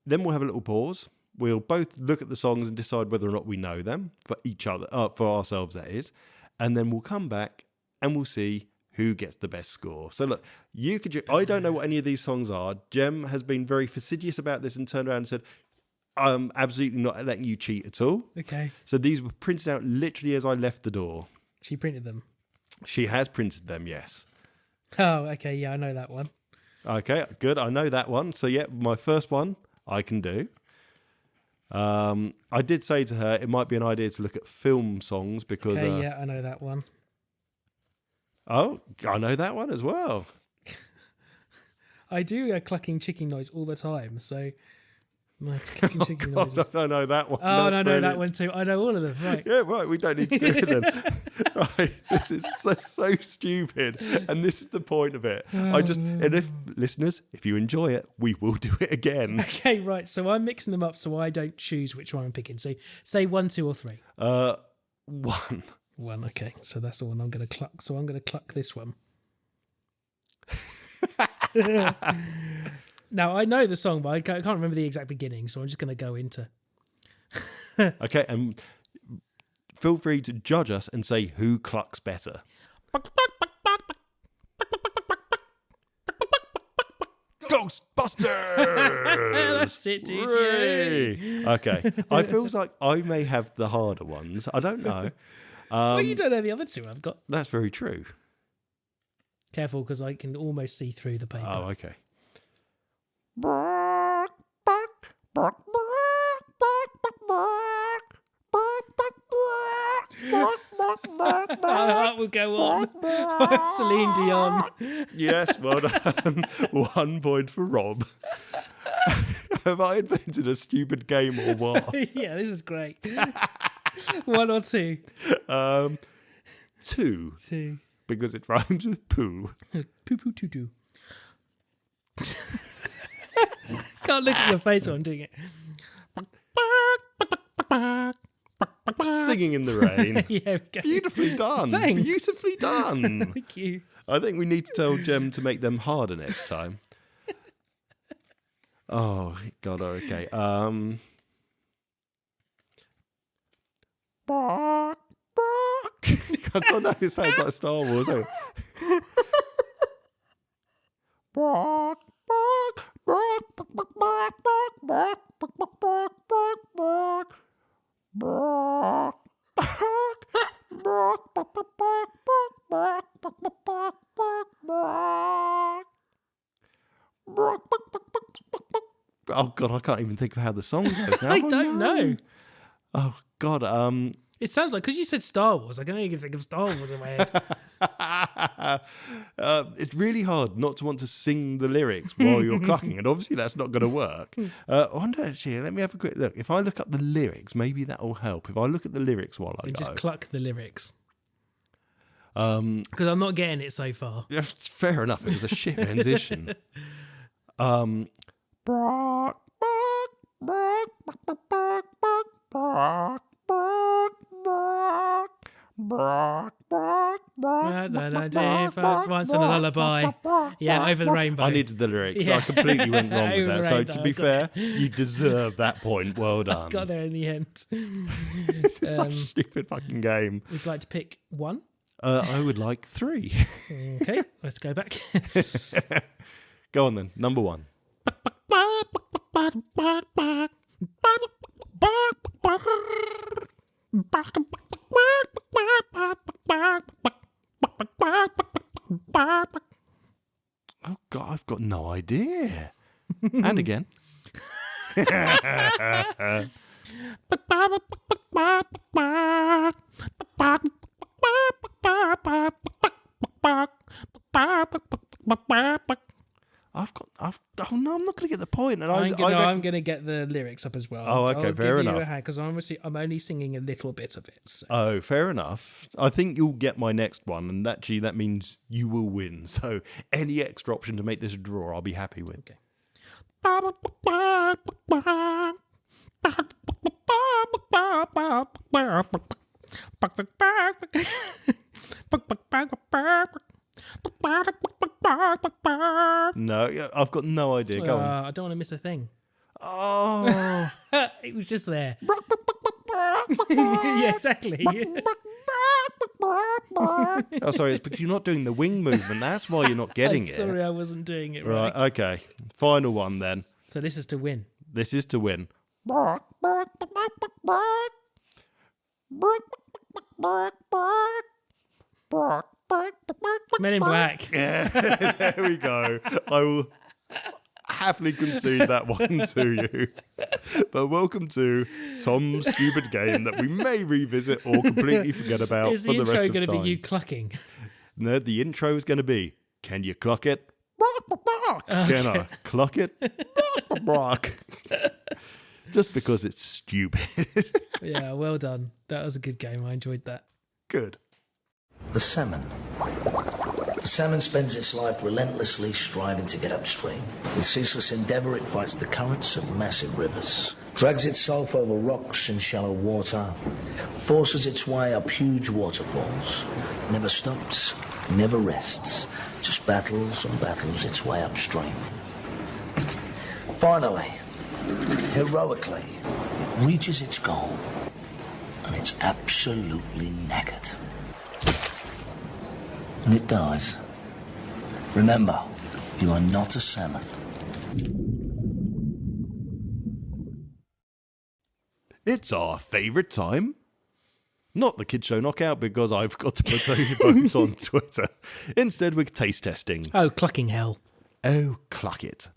we'll have a little pause. We'll both look at the songs and decide whether or not we know them for each other, for ourselves, that is. And then we'll come back and we'll see who gets the best score. So look, I don't know what any of these songs are. Jem has been very fastidious about this and turned around and said, I'm absolutely not letting you cheat at all.
Okay.
So these were printed out literally as I left the door.
She printed them.
She has printed them, yes.
Oh, okay. Yeah, I know that one.
Okay, good. I know that one. So yeah, my first one I can do. I did say to her it might be an idea to look at film songs because...
Okay, yeah, I know that one.
Oh, I know that one as well.
I do a clucking chicken noise all the time, so my clucking chicken noises.
I know that one.
Oh, and I know
brilliant.
that one too. I know all of them, right.
Yeah, right, we don't need to do it then. Right, this is so stupid, and this is the point of it. And if, listeners, if you enjoy it, we will do it again.
Okay, right, so I'm mixing them up so I don't choose which one I'm picking. So say 1, 2 or 3.
1.
1, okay. So that's the one I'm going to cluck. So I'm going to cluck this one. Now, I know the song, but I can't remember the exact beginning, so I'm just going to go into...
Okay, and feel free to judge us and say who clucks better. Ghostbusters!
That's it, DJ.
Okay, I feels like I may have the harder ones. I don't know.
Well, you don't know the other 2 I've got.
That's very true.
Careful, because I can almost see through the paper.
Oh, okay.
That will go on. Celine Dion.
Yes, well done. 1 point for Rob. Have I invented a stupid game or what?
Yeah, this is great. 1 or 2?
2.
2.
Because it rhymes with poo.
Poo poo doo doo. Can't look at your face while I'm doing it.
Singing in the rain.
Yeah, okay.
Beautifully done.
Thanks.
Beautifully done.
Thank you.
I think we need to tell Jem to make them harder next time. Oh, God, okay. Bark, bark. God, no, it sounds like Star Wars. Bark, bark, bark, bark, bark, bark, bark, bark, bark, bark, bark, bark. Oh God, I can't even think of how the song goes now.
I don't know.
Oh God,
It sounds like, because you said Star Wars, I can only think of Star Wars in my head.
it's really hard not to want to sing the lyrics while you're clucking, and obviously that's not going to work. I wonder, actually, let me have a quick look. If I look up the lyrics, maybe that will help. If I look at the lyrics while I
You
go.
just cluck the lyrics. Because I'm not getting it so far.
Yeah, it's fair enough. It was a shit rendition. Bark, bark, bark, bark, bark, bark, bark, bark, bark, bark, bark, bark.
Once in a lullaby. Yeah, over the rainbow.
I needed the lyrics.
Yeah.
I completely went wrong with that. So
Right,
to be
got
fair, you deserve that point. Well done.
Got there in the end.
This is such a stupid fucking game.
Would you like to pick 1?
I would like 3.
Okay, let's go back.
Go on then. Number 1. Oh God, I've got no idea. And again. Oh no, I'm not going to get the point. And
I'm
reckon-
going to get the lyrics up as well.
Oh, okay, fair enough.
Because I'm only singing a little bit of it. So.
Oh, fair enough. I think you'll get my next one, and actually that means you will win. So any extra option to make this a draw, I'll be happy with.
Okay.
No, I've got no idea. Go on.
I don't want to miss a thing.
Oh.
It was just there. Yeah, exactly.
Oh, sorry, it's because you're not doing the wing movement. That's why you're not getting it.
Sorry, I wasn't doing it
Right,
right.
okay. Final one then.
So this is to win.
This is to win.
Men in Black.
Yeah, there we go. I will happily concede that one to you. But welcome to Tom's stupid game that we may revisit or completely forget about
Is
for
the
the rest
intro
of
going to
time.
be you clucking?
No, the intro is going to be, can you cluck it? Can I cluck it? Just because it's stupid.
Yeah, well done. That was a good game. I enjoyed that.
Good.
The salmon. The salmon spends its life relentlessly striving to get upstream. With ceaseless endeavour, it fights the currents of massive rivers, drags itself over rocks in shallow water, forces its way up huge waterfalls, never stops, never rests, just battles and battles its way upstream. Finally, heroically, reaches its goal, and it's absolutely knackered. And it dies. Remember, you are not a salmon.
It's our favourite time. Not the Kid Show Knockout because I've got to put those votes on Twitter. Instead, we're taste testing.
Oh, clucking hell.
Oh, cluck it.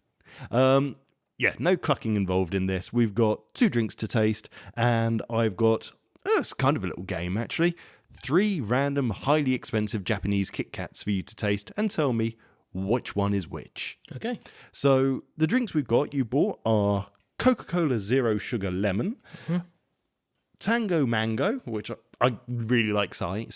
Yeah, no clucking involved in this. We've got 2 drinks to taste, and I've got, it's kind of a little game actually, 3 random, highly expensive Japanese KitKats for you to taste and tell me which one is which.
Okay.
So the drinks we've got, you bought, are Coca-Cola Zero Sugar Lemon, Tango Mango, which I really like saying.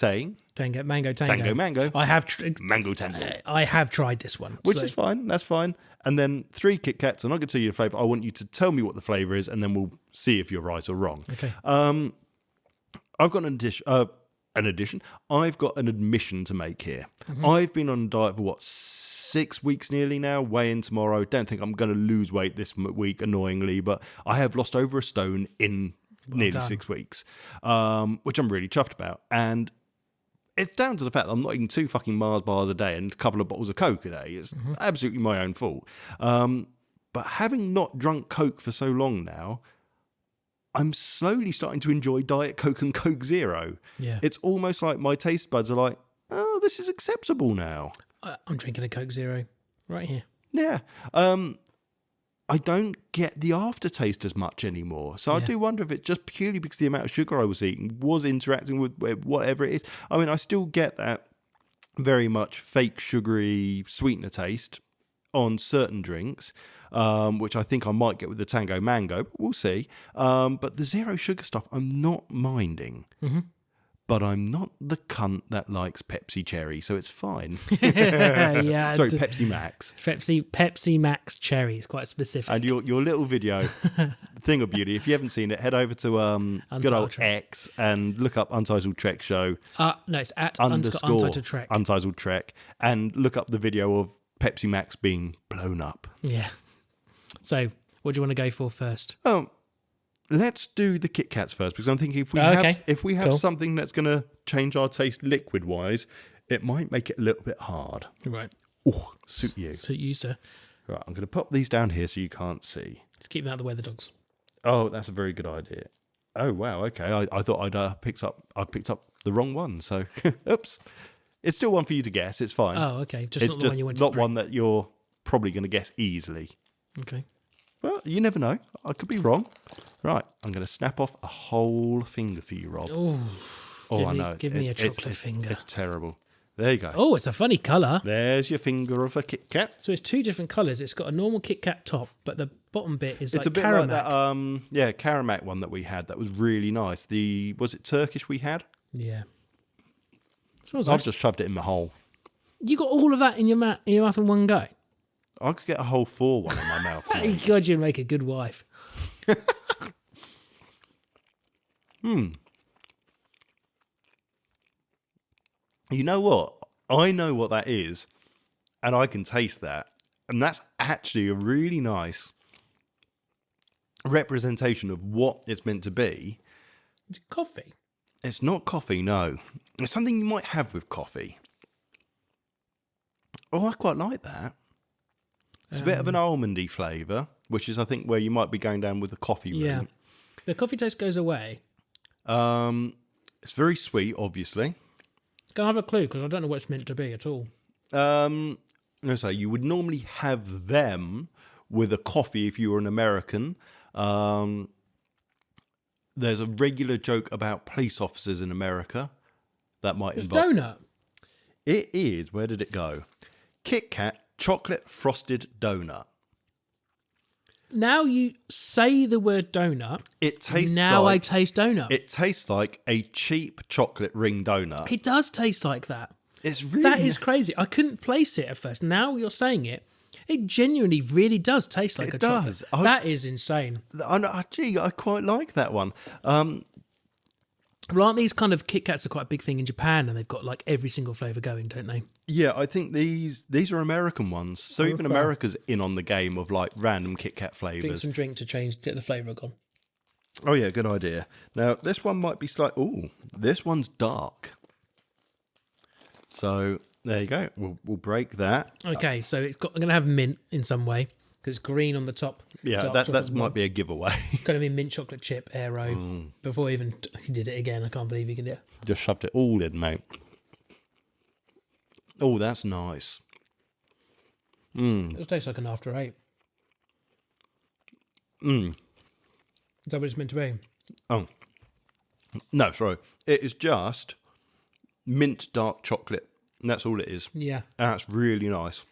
Mango.
Tango Mango.
I have
Mango Tango.
I have tried this one,
Which is fine. That's fine. And then 3 Kit Kats. I'm not going to tell you the flavour. I want you to tell me what the flavour is, and then we'll see if you're right or wrong.
Okay.
I've got an admission to make here. I've been on a diet for 6 weeks nearly now. Weigh in tomorrow. Don't think I'm going to lose weight this week, annoyingly, but I have lost over a stone in nearly
done.
6 weeks, which I'm really chuffed about. And it's down to the fact that I'm not eating 2 fucking Mars bars a day and a couple of bottles of Coke a day. It's absolutely my own fault. But having not drunk Coke for so long now, I'm slowly starting to enjoy Diet Coke and Coke Zero.
Yeah.
It's almost like my taste buds are like, oh, this is acceptable now.
I'm drinking a Coke Zero right here.
Yeah. I don't get the aftertaste as much anymore. So I do wonder if it's just purely because the amount of sugar I was eating was interacting with whatever it is. I mean, I still get that very much fake sugary sweetener taste on certain drinks, which I think I might get with the Tango Mango, but we'll see. But the zero sugar stuff, I'm not minding. But I'm not the cunt that likes Pepsi Cherry, so it's fine.
Yeah.
Sorry, Pepsi Max.
Pepsi Max Cherry is quite specific.
And your little video, thing of beauty, if you haven't seen it, head over to good old
Trek.
X and look up Untitled Trek Show.
No, it's at
_
Untitled Trek.
Untitled Trek, and look up the video of Pepsi Max being blown up.
Yeah. So, what do you want to go for first?
Oh, let's do the Kit Kats first, because I'm thinking if we have
Cool.
something that's going to change our taste liquid wise, it might make it a little bit hard.
Right.
Oh, suit you.
Suit you, sir.
Right, I'm going to pop these down here so you can't see.
Just keep them out of the way, the dogs.
Oh, that's a very good idea. Oh wow, okay. I thought I'd picked up the wrong one. So, oops. It's still one for you to guess. It's fine.
Oh, okay. Just
It's
not the one you wanted
not
to
one that you're probably going to guess easily.
Okay.
Well, you never know. I could be wrong. Right, I'm going to snap off a whole finger for you, Rob. I know.
Give me a chocolate finger.
It's terrible. There you go.
Oh, it's a funny colour.
There's your finger of a Kit Kat.
So it's 2 different colours. It's got a normal Kit Kat top, but the bottom bit is
It's
like
a bit
caramel.
like that. Karamak one that we had. That was really nice. Was it Turkish we had?
Yeah. Smells
I've
nice.
just shoved it in my hole.
You got all of that in your mouth in one go.
I could get a whole 4 one in my mouth.
Thank God, you'd make a good wife.
You know what? I know what that is, and I can taste that. And that's actually a really nice representation of what it's meant to be.
It's coffee.
It's not coffee, no. It's something you might have with coffee. Oh, I quite like that. It's a bit of an almondy flavour, which is, I think, where you might be going down with the coffee route.
Yeah. The coffee taste goes away.
It's very sweet, obviously.
Can I have a clue? Because I don't know what it's meant to be at all.
No, so you would normally have them with a coffee if you were an American. There's a regular joke about police officers in America that might
It's
involve...
donut.
It is. Where did it go? KitKat chocolate frosted donut.
Now you say the word donut.
It tastes
now
like...
I taste donut.
It tastes like a cheap chocolate ring donut.
It does taste like that.
It's really...
That is crazy. I couldn't place it at first. Now you're saying it. It genuinely really does taste like
It
a chocolate.
does.
That is insane.
Gee, I quite like that one.
Well, aren't these kind of KitKats are quite a big thing in Japan, and they've got like every single flavour going, don't they?
Yeah, I think these are American ones. So even
Okay.
America's in on the game of like random KitKat
Drink
flavours.
some drink to change get the flavour gone.
Oh yeah, good idea. Now this one might be this one's dark. So there you go. We'll break that.
Okay, so I'm going to have mint in some way because it's green on the top.
Yeah,
dark
that
chocolate
might be a giveaway.
Going to be mint chocolate chip aero. Before even he did it again, I can't believe he can do it.
Just shoved it all in, mate. Oh, that's nice.
It tastes like an after eight. Is that what it's meant to be?
Oh, no, sorry. It is just mint dark chocolate. And that's all it is.
Yeah.
And that's really nice.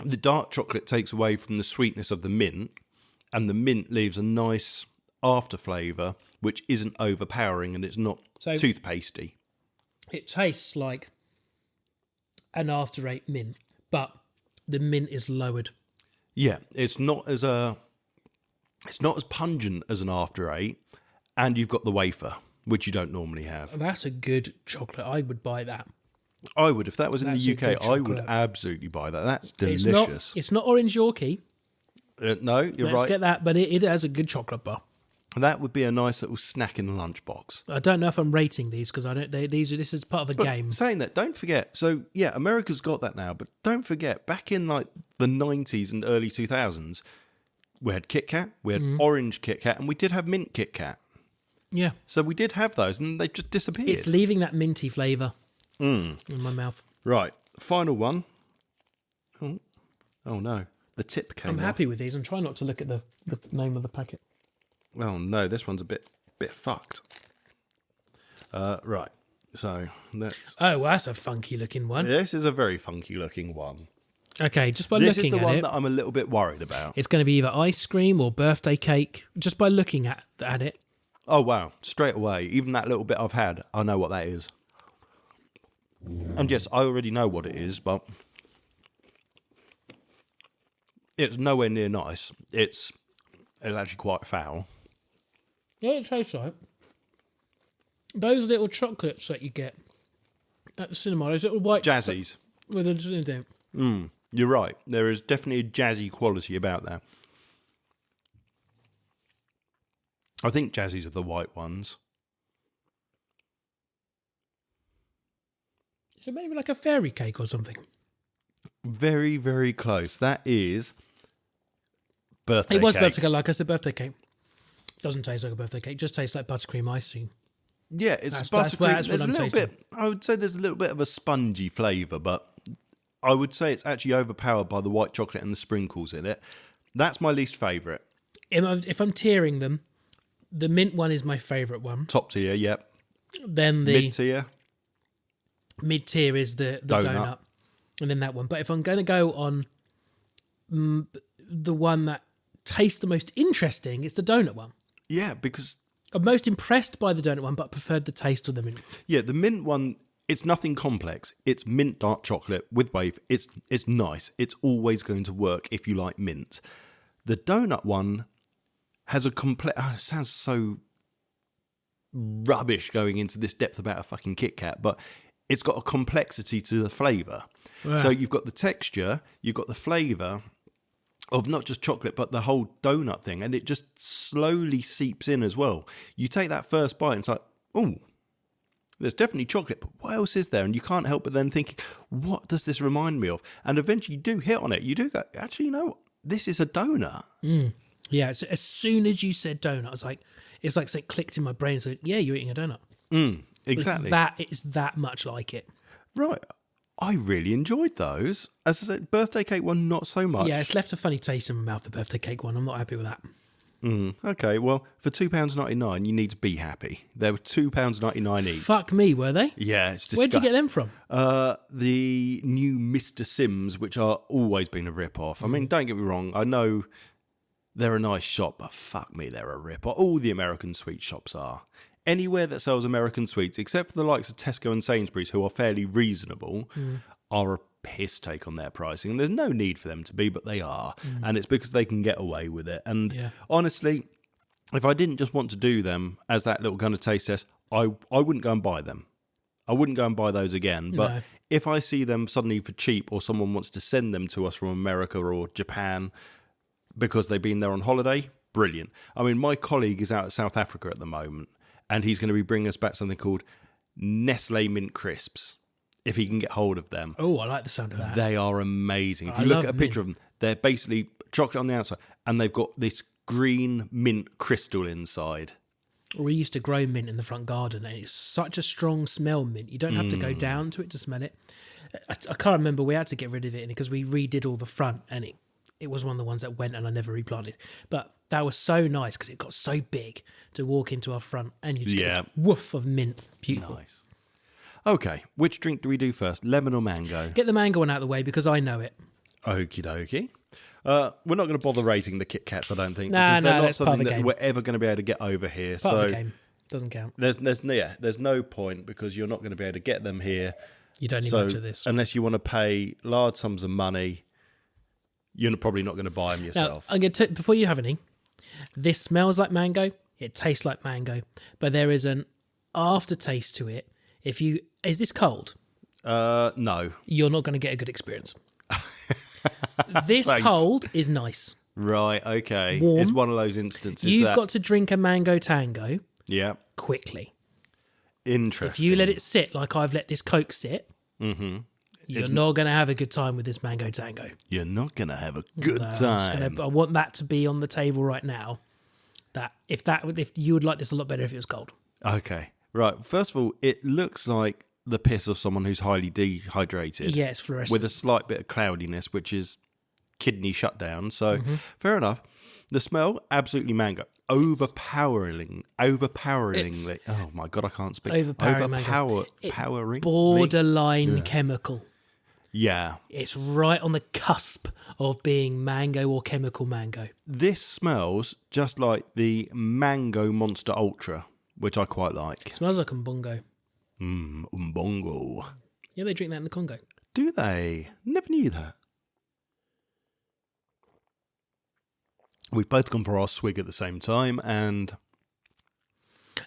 The dark chocolate takes away from the sweetness of the mint, and the mint leaves a nice after flavour, which isn't overpowering and it's not toothpastey.
It tastes like an after eight mint, but the mint is lowered.
Yeah, it's not as pungent as an after eight, and you've got the wafer, which you don't normally have.
That's a good chocolate. I would buy that.
I would, if that was in
That's
the
a good
UK, I would
chocolate.
absolutely buy that. That's delicious.
It's not orange Yorkie.
No, you're
Let's
right.
get that, but it has a good chocolate bar.
That would be a nice little snack in the lunchbox.
I don't know if I'm rating these because I don't. This is part of a
But
game.
saying that, don't forget. So yeah, America's got that now, but don't forget, back in like the 90s and early 2000s, we had Kit Kat, we had orange Kit Kat, and we did have mint Kit Kat.
Yeah,
So we did have those, and they just disappeared.
it's leaving that minty flavour in my mouth.
Right, final one. Oh no, the tip came
I'm
off.
happy with these. I'm trying not to look at the name of the packet.
Oh no, this one's a bit fucked. Right, so
Oh, well, that's a funky looking one.
this is a very funky looking one.
Okay, just by
This
looking
is the
at
one
it,
that I'm a little bit worried about.
it's going to be either ice cream or birthday cake. Just by looking at it,
Oh wow, straight away, even that little bit I've had, I know what that is. And yes, I already know what it is, but it's nowhere near nice. It's actually quite foul.
yeah, it tastes like those little chocolates that you get at the cinema. Those little white
Jazzies.
with a
You're right. There is definitely a jazzy quality about that. I think jazzies are the white ones.
Is it maybe like a fairy cake or something?
Very, very close. That is birthday
It was
cake.
birthday cake, like I said, birthday cake. Doesn't taste like a birthday cake. Just tastes like buttercream icing.
Yeah, it's
That's
buttercream.
what
There's a
I'm
little
tasting.
bit. I would say there's a little bit of a spongy flavour, but I would say it's actually overpowered by the white chocolate and the sprinkles in it. That's my least favourite.
If I'm tiering them, the mint one is my favourite one.
Top tier, yep.
Then the
Mid tier,
mid tier is the donut, and then that one. But if I'm going to go on the one that tastes the most interesting, it's the donut one.
yeah, because
I'm most impressed by the donut one, but preferred the taste of the mint.
yeah, the mint one. It's nothing complex. It's mint dark chocolate with wafer. It's nice. It's always going to work if you like mint. The donut one has a complex. It sounds so rubbish going into this depth about a fucking Kit Kat, but it's got a complexity to the flavour. So you've got the texture, you've got the flavour of not just chocolate, but the whole donut thing. And it just slowly seeps in as well. You take that first bite and it's like, oh, there's definitely chocolate, but what else is there? And you can't help but then thinking, what does this remind me of? And eventually you do hit on it. You do go, actually, you know what? This is a donut.
Yeah, so as soon as you said donut, I was like, it's like something clicked in my brain. It's like, yeah, you're eating a donut.
Exactly.
It's that much like it.
Right. I really enjoyed those. As I said, birthday cake one, not so much.
Yeah, it's left a funny taste in my mouth, the birthday cake one. I'm not happy with that.
Okay, well, for £2.99, you need to be happy. They were £2.99 each.
Fuck me, were they?
Yeah, it's disgusting.
Where'd you get them from?
The new Mr. Sims, which are always been a rip-off. I mean, don't get me wrong. I know they're a nice shop, but fuck me, they're a rip-off. All the American sweet shops are. Anywhere that sells American sweets, except for the likes of Tesco and Sainsbury's, who are fairly reasonable, are a piss take on their pricing. And there's no need for them to be, but they are. And it's because they can get away with it. And honestly, if I didn't just want to do them as that little kind of taste test, I wouldn't go and buy them. I wouldn't go and buy those again. But if I see them suddenly for cheap, or someone wants to send them to us from America or Japan because they've been there on holiday, brilliant. I mean, my colleague is out at South Africa at the moment, and he's going to be bringing us back something called Nestle Mint Crisps, if he can get hold of them.
Oh, I like the sound of that.
They are amazing. If you look at a picture of them, they're basically chocolate on the outside, and they've got this green mint crystal inside.
We used to grow mint in the front garden, and it's such a strong smell, mint. You don't have to go down to it to smell it. I can't remember. We had to get rid of it because we redid all the front, and it was one of the ones that went, and I never replanted. But that was so nice because it got so big to walk into our front, and you just get this woof of mint. Beautiful.
Nice. Okay, which drink do we do first? Lemon or mango?
Get the mango one out of the way because I know it.
Okie dokie. We're not going to bother raising the KitKats, I don't think.
Nah,
because they're not
that's part of
something
the
that
game.
we're ever going to be able to get over here.
Part of the game. Doesn't count.
There's no point because you're not going to be able to get them here.
You don't need much of this.
Unless you want to pay large sums of money, you're probably not going to buy them yourself.
Now, I'm going to before you have any, this smells like mango. It tastes like mango, but there is an aftertaste to it. Is this cold?
No.
You're not going to get a good experience. This
Thanks.
cold is nice.
Right, okay.
Warm.
It's one of those instances
You've got to drink a mango tango quickly.
Interesting.
If you let it sit like I've let this Coke sit, you're not going to have a good time with this mango tango.
You're not going to have a good time.
I want that to be on the table right now. If you would like this a lot better if it was cold.
Okay. Right. First of all, it looks like the piss of someone who's highly dehydrated.
Yeah, it's fluorescent.
With a slight bit of cloudiness, which is kidney shutdown. So, fair enough. The smell, absolutely mango. Overpoweringly. Oh my God, I can't speak.
Overpowering. Borderline chemical.
Yeah.
It's right on the cusp of being mango or chemical mango.
This smells just like the Mango Monster Ultra, which I quite like.
It smells like umbongo.
Umbongo.
Yeah, they drink that in the Congo.
Do they? Never knew that. We've both gone for our swig at the same time, and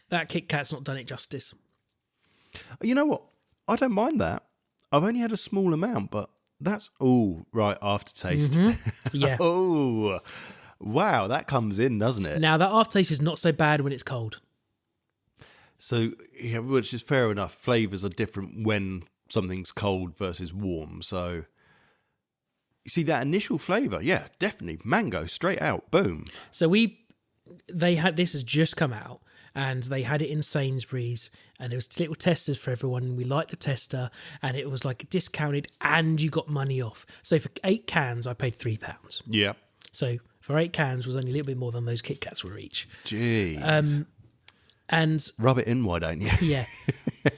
that KitKat's not done it justice.
You know what? I don't mind that. I've only had a small amount, but that's right, aftertaste.
Yeah.
Oh, wow, that comes in, doesn't it?
Now that aftertaste is not so bad when it's cold.
So, yeah, which is fair enough. Flavors are different when something's cold versus warm. So, you see that initial flavor, yeah, definitely mango, straight out, boom.
So this has just come out, and they had it in Sainsbury's, and there was little testers for everyone, and we liked the tester, and it was like discounted, and you got money off. So for 8 cans, I paid £3.
Yeah.
So for 8 cans was only a little bit more than those KitKats were each.
Jeez.
And
rub it in, why don't you?
Yeah.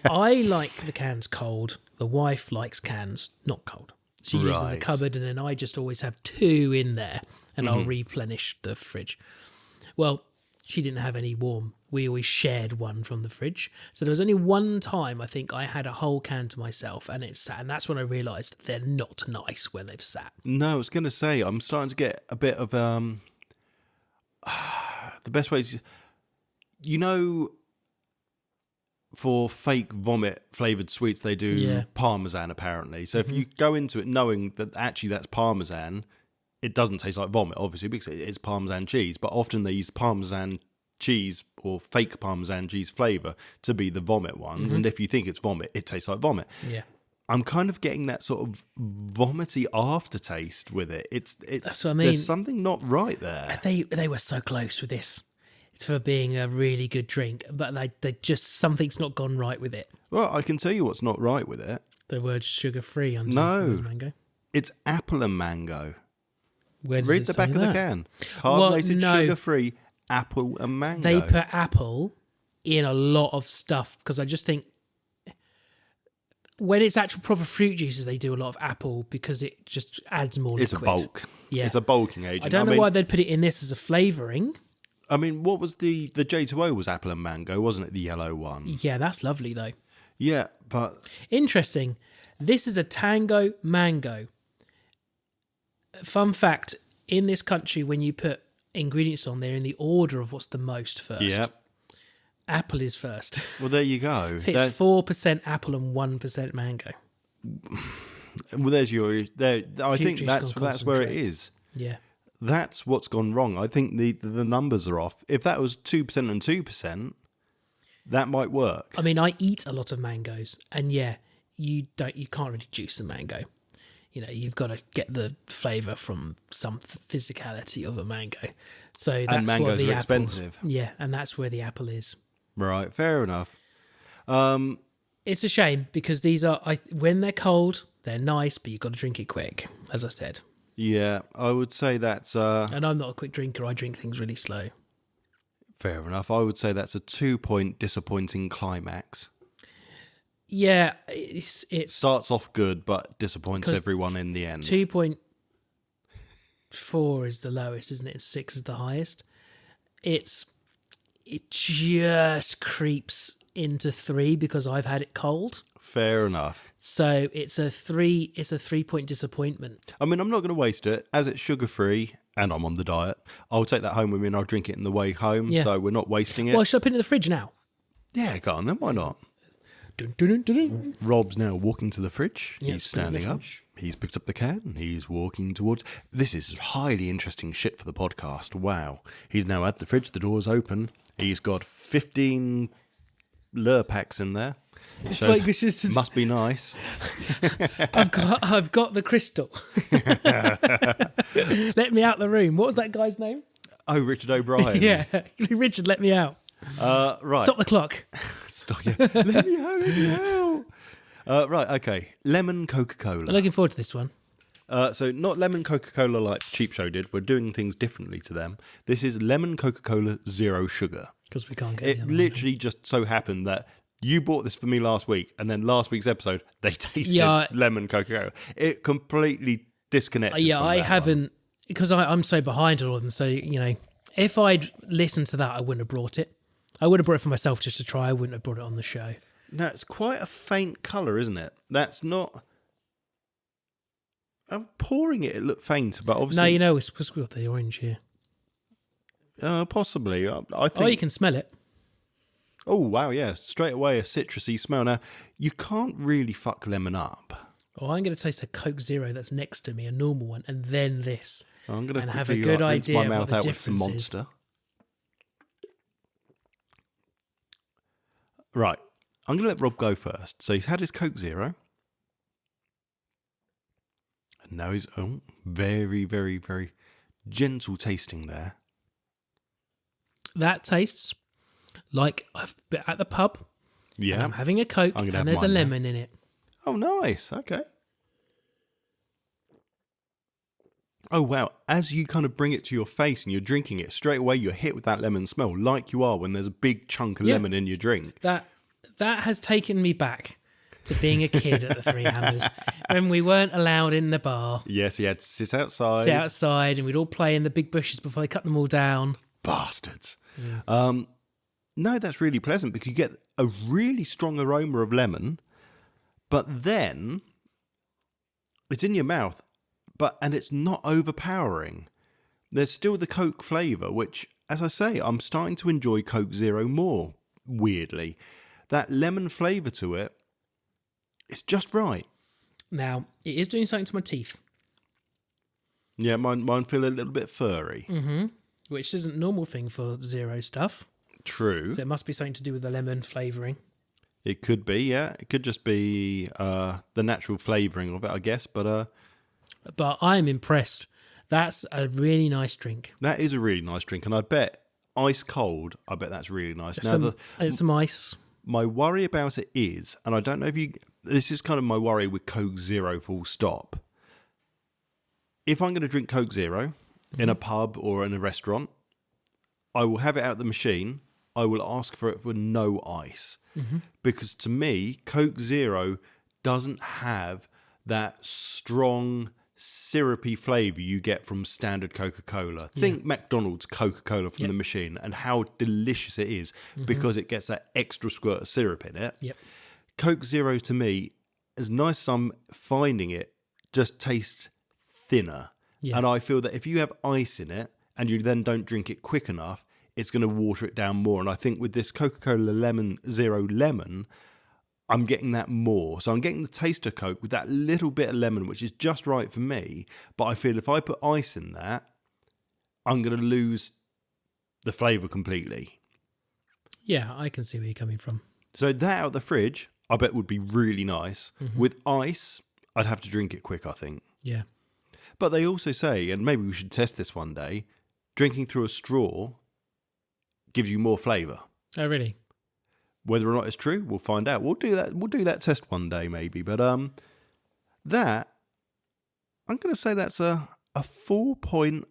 I like the cans cold. The wife likes cans not cold. She leaves them in the cupboard, and then I just always have 2 in there, and I'll replenish the fridge. Well, she didn't have any warm. We always shared one from the fridge. So there was only one time I think I had a whole can to myself, and it sat. And that's when I realised they're not nice when they've sat.
No, I was going to say, I'm starting to get a bit of... the best way is... You know, for fake vomit flavoured sweets, they do Parmesan, apparently. So if you go into it knowing that actually that's Parmesan, it doesn't taste like vomit, obviously, because it's Parmesan cheese. But often they use Parmesan cheese or fake Parmesan cheese flavour to be the vomit ones. And if you think it's vomit, it tastes like vomit.
Yeah.
I'm kind of getting that sort of vomity aftertaste with it.
That's what I mean.
There's something not right there.
They were so close with this. It's for being a really good drink, but they just something's not gone right with it.
Well, I can tell you what's not right with it.
The word sugar-free under mango.
It's apple and mango.
Where does
Read
it
the
say
back of the
that?
can. Carbonated,
no.
sugar-free apple and mango.
They put apple in a lot of stuff because I just think when it's actual proper fruit juices, they do a lot of apple because it just adds more liquid.
It's a bulk.
Yeah.
It's a bulking agent.
I don't know why they'd put it in this as a flavouring.
I mean, what was the J2O was apple and mango, wasn't it? The yellow one.
Yeah, that's lovely though.
Yeah, but...
Interesting. This is a tango mango. Fun fact, in this country, when you put ingredients on there in the order of what's the most first.
Yeah.
Apple is first.
Well, there you go.
It's 4% apple and 1% mango.
Well, there's your... I think
Future's
that's
gone
where it
concentrate.
is.
Yeah.
That's what's gone wrong. I think the numbers are off. If that was 2% and 2%, that might work.
I mean, I eat a lot of mangoes, and yeah, you can't really juice a mango. You know, you've got to get the flavour from some physicality of a mango. So that's
mangoes
what the
are expensive.
Yeah, and that's where the apple is.
Right, fair enough.
It's a shame because these are when they're cold, they're nice, but you've got to drink it quick, as I said.
Yeah, I would say that's...
And I'm not a quick drinker. I drink things really slow.
Fair enough. I would say that's a 2-point disappointing climax.
Yeah, it's
Starts off good, but disappoints everyone in the end.
2.4 is the lowest, isn't it? And 6 is the highest. It just creeps into 3 because I've had it cold.
Fair enough.
So it's a 3-point disappointment.
I mean, I'm not going to waste it. As it's sugar-free and I'm on the diet, I'll take that home with me and I'll drink it in the way home, so we're not wasting it.
Well, should I put it in the fridge now?
Yeah, go on then. Why not?
Dun, dun, dun, dun, dun.
Rob's now walking to the fridge.
Yeah,
He's standing up. He's picked up the can. He's walking towards... This is highly interesting shit for the podcast. Wow. He's now at the fridge. The door's open. He's got 15 lure packs in there.
It's
Shows-
like this is...
Must be nice.
I've got the crystal. Let me out the room. What was that guy's name?
Oh, Richard O'Brien.
Yeah, Richard, let me out.
Right.
Stop the clock.
Stop. Yeah. Let me out. Right, okay. Lemon Coca-Cola.
I'm looking forward to this one.
So not lemon Coca-Cola like Cheap Show did. We're doing things differently to them. This is lemon Coca-Cola zero sugar.
Because we can't get
It literally just so happened that you bought this for me last week, and then last week's episode, they tasted lemon Coca-Cola. It completely disconnected
Yeah,
from
I
that
haven't...
one.
Because I'm so behind on all of them. So, you know, if I'd listened to that, I wouldn't have brought it. I would have brought it for myself just to try. I wouldn't have brought it on the show.
No, it's quite a faint colour, isn't it? That's not... I'm pouring it. It looked faint, but obviously...
No, you know, we've got the orange here.
Possibly. I think...
Oh, you can smell it.
Oh, wow, yeah. Straight away, a citrusy smell. Now, you can't really fuck lemon up.
Oh, I'm going to taste a Coke Zero that's next to me, a normal one, and then this.
I'm going to
have a good idea
my
of what
mouth
the
out with some
difference is.
Monster. Right. I'm going to let Rob go first. So he's had his Coke Zero. And now he's very, very, very gentle tasting there.
That tastes like I've been at the pub.
Yeah.
And I'm having a Coke,
I'm gonna
and
have
there's a
mine now.
lemon in it.
Oh, nice. Okay. Oh, wow. As you kind of bring it to your face and you're drinking it, straight away you're hit with that lemon smell, like you are when there's a big chunk of lemon in your drink.
That has taken me back to being a kid at the Three Hammers when we weren't allowed in the bar.
Yes, he had to sit outside.
And we'd all play in the big bushes before they cut them all down.
Bastards.
Yeah.
No, that's really pleasant because you get a really strong aroma of lemon, but then it's in your mouth, and it's not overpowering. There's still the Coke flavour, which, as I say, I'm starting to enjoy Coke Zero more, weirdly. that lemon flavour to it, it's just right.
Now, it is doing something to my teeth.
Yeah, mine feel a little bit furry.
Mm-hmm. Which isn't a normal thing for zero stuff.
True.
So it must be something to do with the lemon flavouring.
It could be, yeah. It could just be the natural flavouring of it, I guess. But
I'm impressed. That's a really nice drink.
that is a really nice drink, and I bet ice cold. I bet that's really nice.
It's some ice.
My worry about it is, and I don't know if you. This is kind of my worry with Coke Zero. Full stop. If I'm going to drink Coke Zero in a pub or in a restaurant, I will have it out the machine. I will ask for it with no ice. Because to me, Coke Zero doesn't have that strong, syrupy flavour you get from standard Coca-Cola. Think McDonald's Coca-Cola from the machine and how delicious it is because it gets that extra squirt of syrup in it.
Yep.
Coke Zero, to me, as nice as I'm finding it, just tastes thinner.
Yeah.
And I feel that if you have ice in it and you then don't drink it quick enough, it's going to water it down more. And I think with this Coca-Cola Zero Lemon, I'm getting that more. So I'm getting the taste of Coke with that little bit of lemon, which is just right for me. But I feel if I put ice in that, I'm going to lose the flavour completely.
Yeah, I can see where you're coming from.
So that out of the fridge, I bet would be really nice. With ice, I'd have to drink it quick, I think.
Yeah.
But they also say, and maybe we should test this one day, drinking through a straw gives you more flavour.
Oh, really?
Whether or not it's true, we'll find out. We'll do that test one day, maybe. But that, I'm going to say that's a 4 point.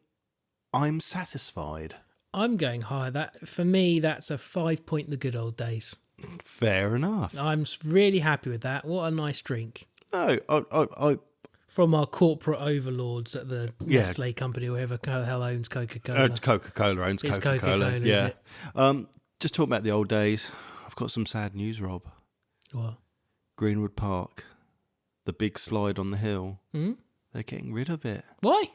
I'm satisfied.
I'm going higher. That for me, that's a 5 point. The good old days.
Fair enough.
I'm really happy with that. What a nice drink.
No, I
From our corporate overlords at the Nestle company, whoever the hell owns Coca-Cola.
Coca-Cola owns
It's
Coca-Cola.
Coca-Cola,
Yeah.
is it?
Just talking about the old days. I've got some sad news, Rob.
What?
Greenwood Park, the big slide on the hill.
Mm?
They're getting rid of it.
Why?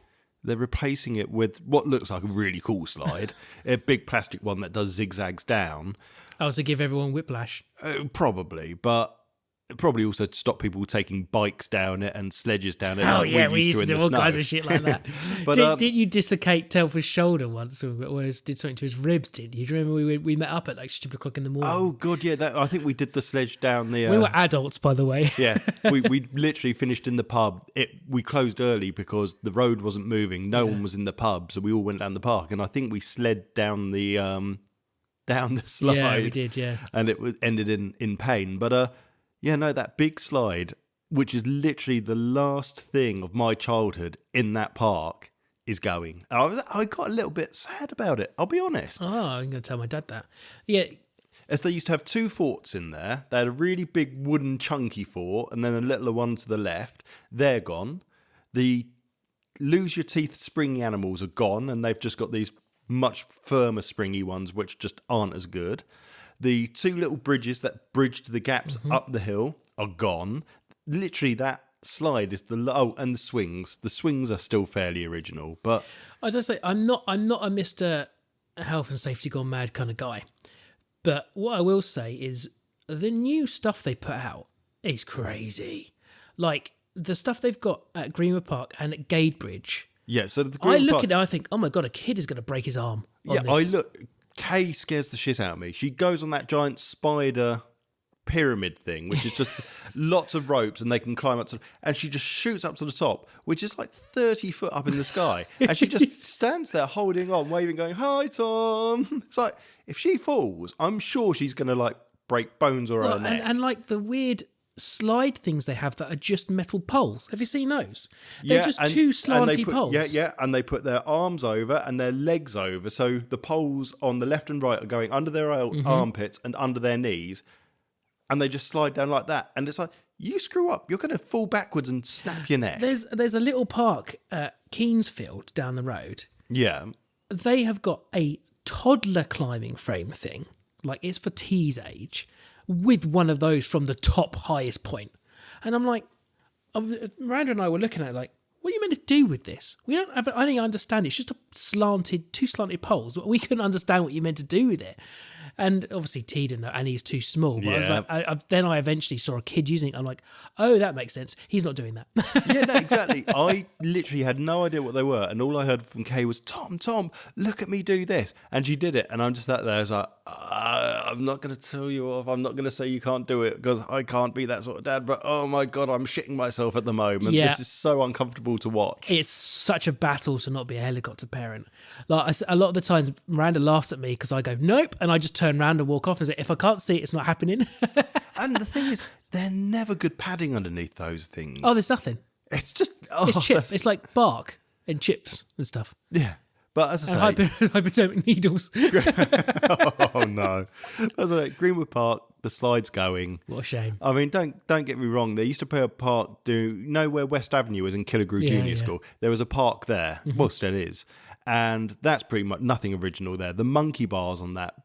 They're replacing it with what looks like a really cool slide, a big plastic one that does zigzags down.
Oh, to give everyone whiplash.
Probably, but probably also to stop people taking bikes down it and sledges down it.
Oh,
like
yeah, we used to
in
do
the
all
snow.
kinds of shit like that.
But,
did you dislocate Telfer's shoulder once or did something to his ribs, did you? Do you remember we met up at like stupid o'clock in the morning?
Oh, God, yeah. I think we did the sledge down the...
we were adults, by the way.
Yeah, we literally finished in the pub. We closed early because the road wasn't moving. No one was in the pub, so we all went down the park. And I think we slid down the slide.
Yeah, we did, yeah.
And it ended in pain. But yeah, no, that big slide, which is literally the last thing of my childhood in that park, is going. I got a little bit sad about it, I'll be honest.
Oh, I'm going to tell my dad that. Yeah.
As they used to have two forts in there. They had a really big wooden chunky fort and then a littler one to the left. They're gone. The lose your teeth springy animals are gone, and they've just got these much firmer springy ones which just aren't as good. The two little bridges that bridged the gaps up the hill are gone. Literally, that slide is and the swings. The swings are still fairly original, but
I just say I'm not a Mr. Health and Safety Gone Mad kind of guy. But what I will say is the new stuff they put out is crazy. Like the stuff they've got at Greenwood Park and at Gadebridge.
yeah. So the
I look at it and I think, oh my God, a kid is going to break his arm. On this.
Kay scares the shit out of me. She goes on that giant spider pyramid thing, which is just lots of ropes and they can climb up to, and she just shoots up to the top, which is like 30 foot up in the sky. And she just stands there holding on, waving, going, "Hi, Tom." It's like, if she falls, I'm sure she's going to like break bones or her neck.
And like the weird slide things they have that are just metal poles. Have you seen those? They're just two slanty poles.
Yeah, and they put their arms over and their legs over, so the poles on the left and right are going under their armpits and under their knees, and they just slide down like that. And it's like, you screw up, you're going to fall backwards and snap your neck.
There's a little park at Keensfield down the road.
Yeah.
They have got a toddler climbing frame thing, like it's for tease age, with one of those from the top highest point. And I'm like, Miranda and I were looking at it like, what are you meant to do with this? We don't have, I don't understand. It's just two slanted poles. We couldn't understand what you meant to do with it. And obviously T didn't know, and he's too small. But I was
Yeah.
like, then I eventually saw a kid using it. I'm like, oh, that makes sense. He's not doing that.
Yeah, no, exactly. I literally had no idea what they were, and all I heard from Kay was, Tom, look at me do this. And she did it, and I'm just sat there, I was like, I'm not going to tell you off, I'm not going to say you can't do it, because I can't be that sort of dad, but oh my God, I'm shitting myself at the moment.
Yeah.
This is so uncomfortable to watch.
It's such a battle to not be a helicopter parent. Like a lot of the times, Miranda laughs at me because I go, nope, and I just turn around and walk off and say, if I can't see it, it's not happening.
And the thing is, they're never good padding underneath those things.
Oh, there's nothing.
It's just...
It's chips. It's like bark and chips and stuff.
Yeah. But as I
And
say...
hypodermic needles.
Oh, no. As I say, Greenwood Park, the slide's going.
What a shame.
I mean, don't get me wrong. They used to play a park, you know where West Avenue is in Killigrew Junior School? There was a park there.
Mm-hmm.
Well, still is. And that's pretty much nothing original there. The monkey bars on that,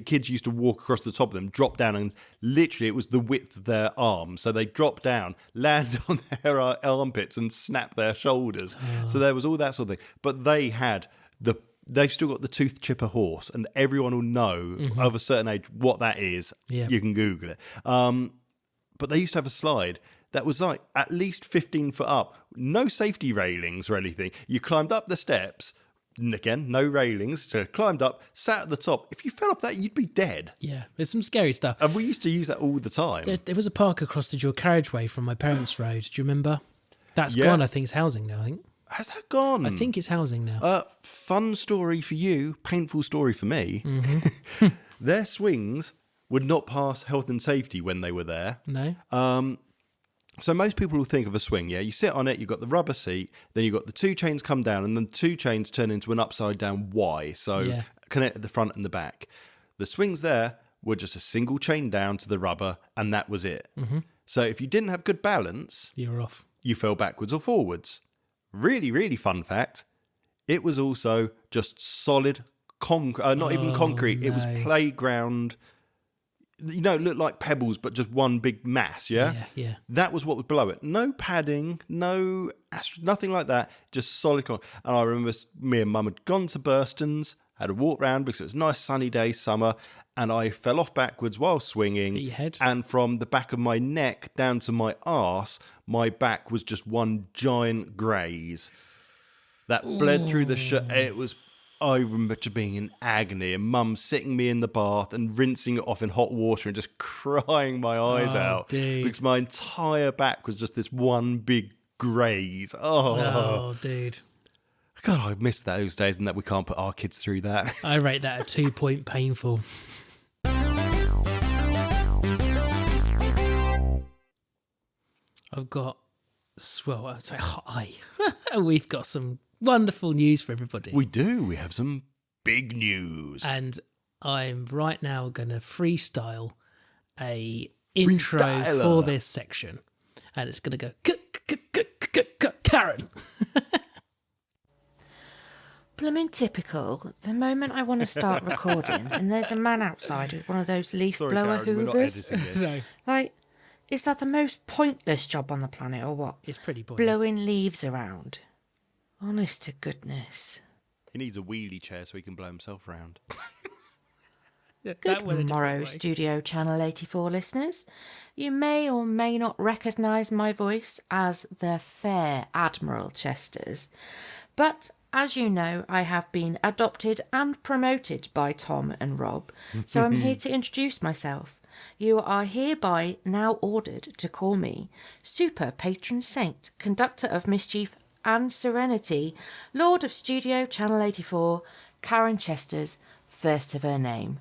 kids used to walk across the top of them, drop down, and literally it was the width of their arms. So they drop down, land on their armpits and snap their shoulders. So there was all that sort of thing. But they've still got the tooth chipper horse, and everyone will know of a certain age what that is.
Yeah.
You can Google it. But they used to have a slide that was like at least 15 foot up. No safety railings or anything. You climbed up the steps. And again, no railings. So climbed up, sat at the top. If you fell off that, you'd be dead.
Yeah, there's some scary stuff.
And we used to use that all the time.
There was a park across the dual carriageway from my parents' road. Do you remember? That's
Yeah.
gone. I think it's housing now, I think.
Has that gone?
I think it's housing now.
Fun story for you, painful story for me.
Mm-hmm.
Their swings would not pass health and safety when they were there.
No?
So most people will think of a swing, yeah? You sit on it, you've got the rubber seat, then you've got the two chains come down, and then the two chains turn into an upside down Y, so
Yeah.
connect at the front and the back. The swings there were just a single chain down to the rubber, and that was it. Mm-hmm. So if you didn't have good balance,
You're off.
you fell backwards or forwards. Really, really fun fact, it was also just solid not even concrete, it was
no.
playground. You know, it looked like pebbles, but just one big mass, yeah?
Yeah.
That was what was below it. No padding, nothing like that, just solid concrete. And I remember me and Mum had gone to Burston's, had a walk round because it was a nice sunny day, summer, and I fell off backwards while swinging.
Hit your head?
And from the back of my neck down to my arse, my back was just one giant graze that bled through the shirt. I remember just being in agony, and Mum sitting me in the bath and rinsing it off in hot water and just crying my eyes out
dude.
because my entire back was just this one big graze.
Oh, dude.
God, I miss those days, and that we can't put our kids through that.
I rate that a 2-point painful. I've got, well, I'd say we've got some wonderful news for everybody.
We do. We have some big news.
And I'm right now going to freestyle a intro
Freestyler.
for this section. And it's going to go, Karen.
Blooming typical. The moment I want to start recording, and there's a man outside with one of those leaf
Sorry,
blower
Karen, we're not
hoovers.
editing this.
No,
Like, is that the most pointless job on the planet, or what?
it's pretty pointless.
Blowing leaves around. Honest to goodness.
He needs a wheelie chair so he can blow himself around.
That
Good
went a different
morrow,
way.
Studio Channel 84 listeners. You may or may not recognise my voice as the fair Admiral Chesters, but as you know, I have been adopted and promoted by Tom and Rob, so I'm here to introduce myself. You are hereby now ordered to call me Super Patron Saint, Conductor of Mischief and Serenity, Lord of Studio Channel 84, Karen Chesters, first of her name.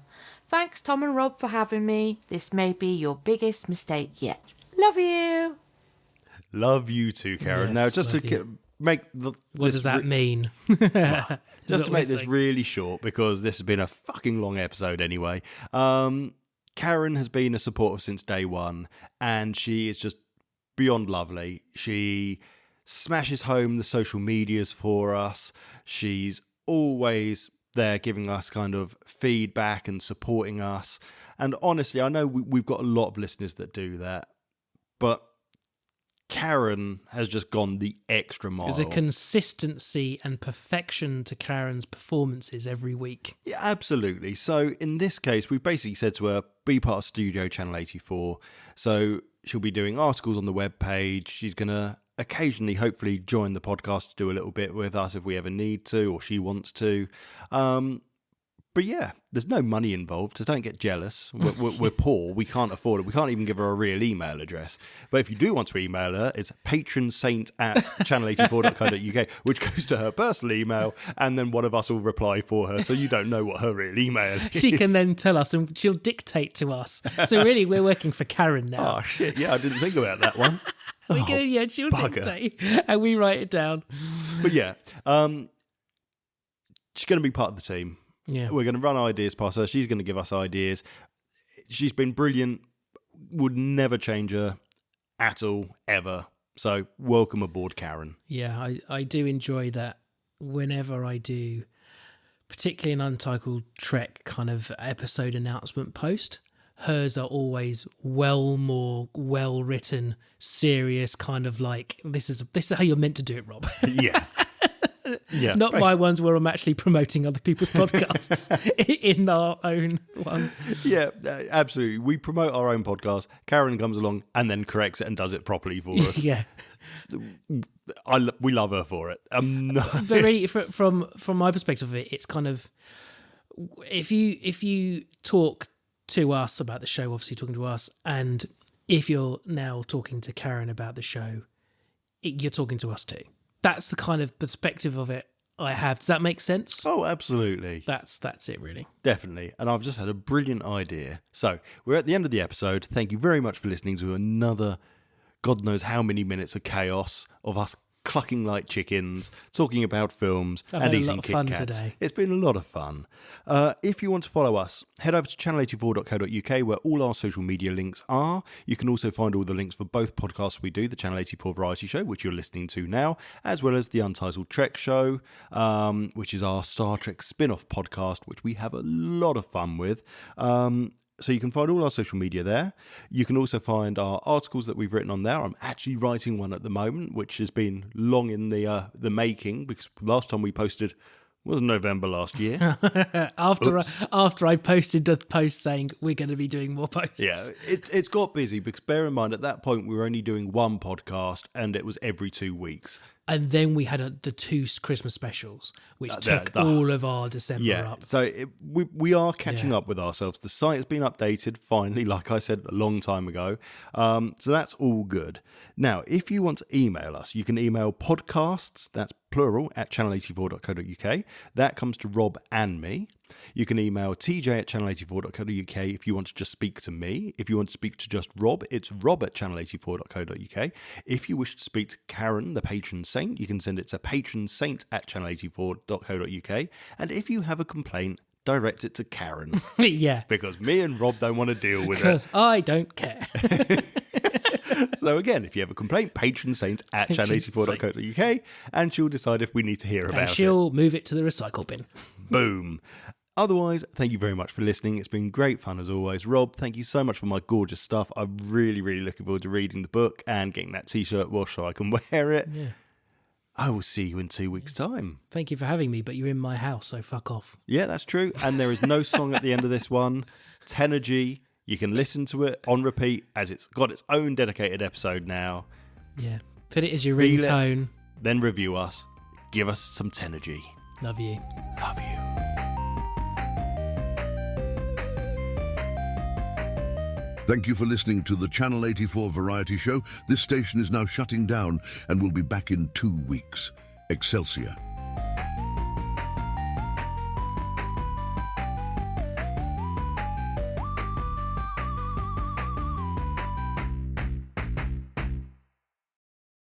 Thanks, Tom and Rob, for having me. This may be your biggest mistake yet. Love you.
Love you too, Karen.
Yes,
now, just to
love you.
make
What does that mean?
just to make this really short, because this has been a fucking long episode anyway. Karen has been a supporter since day one, and she is just beyond lovely. She smashes home the social medias for us. She's always there giving us kind of feedback and supporting us. And honestly, I know we've got a lot of listeners that do that, but Karen has just gone the extra mile.
There's a consistency and perfection to Karen's performances every week.
Yeah, absolutely. So in this case, we basically said to her, be part of Studio Channel 84. So she'll be doing articles on the webpage. She's going to occasionally, hopefully, join the podcast to do a little bit with us if we ever need to or she wants to. But yeah, there's no money involved, so don't get jealous. We're poor. We can't afford it. We can't even give her a real email address. But if you do want to email her, it's PatronSaint at channel84.co.uk, which goes to her personal email, and then one of us will reply for her, so you don't know what her real email is.
She can then tell us, and she'll dictate to us. So really, we're working for Karen now.
Oh, shit. Yeah, I didn't think about that one.
She'll dictate, and we write it down.
But yeah, she's going to be part of the team.
Yeah.
We're going to run ideas past her. She's going to give us ideas. She's been brilliant. Would never change her at all, ever. So welcome aboard, Karen.
Yeah, I do enjoy that whenever I do, particularly an Untitled Trek kind of episode announcement post. Hers are always more well-written, serious, kind of like, this is how you're meant to do it, Rob.
Yeah. Yeah,
not my ones where I'm actually promoting other people's podcasts in our own one.
Yeah, absolutely. We promote our own podcast. Karen comes along and then corrects it and does it properly for us.
Yeah,
we love her for it.
Very from my perspective of it, it's kind of if you talk to us about the show, obviously talking to us, and if you're now talking to Karen about the show, you're talking to us too. That's the kind of perspective of it I have. Does that make sense?
Oh, absolutely.
That's it, really.
Definitely. And I've just had a brilliant idea. So we're at the end of the episode. Thank you very much for listening to another God knows how many minutes of chaos of us clucking like chickens, talking about films and eating KitKats. It's been a lot of fun. If you want to follow us, head over to channel84.co.uk where all our social media links are. You can also find all the links for both podcasts we do, the Channel 84 Variety Show, which you're listening to now, as well as the Untitled Trek Show, which is our Star Trek spin-off podcast, which we have a lot of fun with. So you can find all our social media there. You can also find our articles that we've written on there. I'm actually writing one at the moment, which has been long in the making, because last time we posted was November last year.
after I posted the post saying we're going to be doing more posts.
Yeah, it's got busy, because bear in mind at that point we were only doing one podcast and it was every 2 weeks.
And then we had the 2 Christmas specials, which took all of our December up.
So we are catching up with ourselves. The site has been updated, finally, like I said, a long time ago. So that's all good. Now, if you want to email us, you can email podcasts, that's plural, at channel84.co.uk. That comes to Rob and me. You can email TJ at channel84.co.uk if you want to just speak to me. If you want to speak to just Rob, it's rob at channel84.co.uk. If you wish to speak to Karen, the patron saint, you can send it to patronsaint at channel84.co.uk. And if you have a complaint, direct it to Karen.
Yeah.
Because me and Rob don't want to deal with it.
Because I don't care.
So again, if you have a complaint, patronsaint at channel84.co.uk, and she'll decide if we need to hear about it.
And she'll move it to the recycle bin.
Boom. Otherwise, thank you very much for listening. It's been great fun as always. Rob, thank you so much for my gorgeous stuff. I'm really, really looking forward to reading the book and getting that t-shirt washed so I can wear it.
Yeah.
I will see you in 2 weeks' time.
Thank you for having me, but you're in my house, so fuck off.
Yeah, that's true. And there is no song at the end of this one. Tenergy. You can listen to it on repeat as it's got its own dedicated episode now.
Yeah. Put it as your ringtone.
Then review us. Give us some Tenergy.
Love you.
Love you.
Thank you for listening to the Channel 84 Variety Show. This station is now shutting down and will be back in 2 weeks. Excelsior.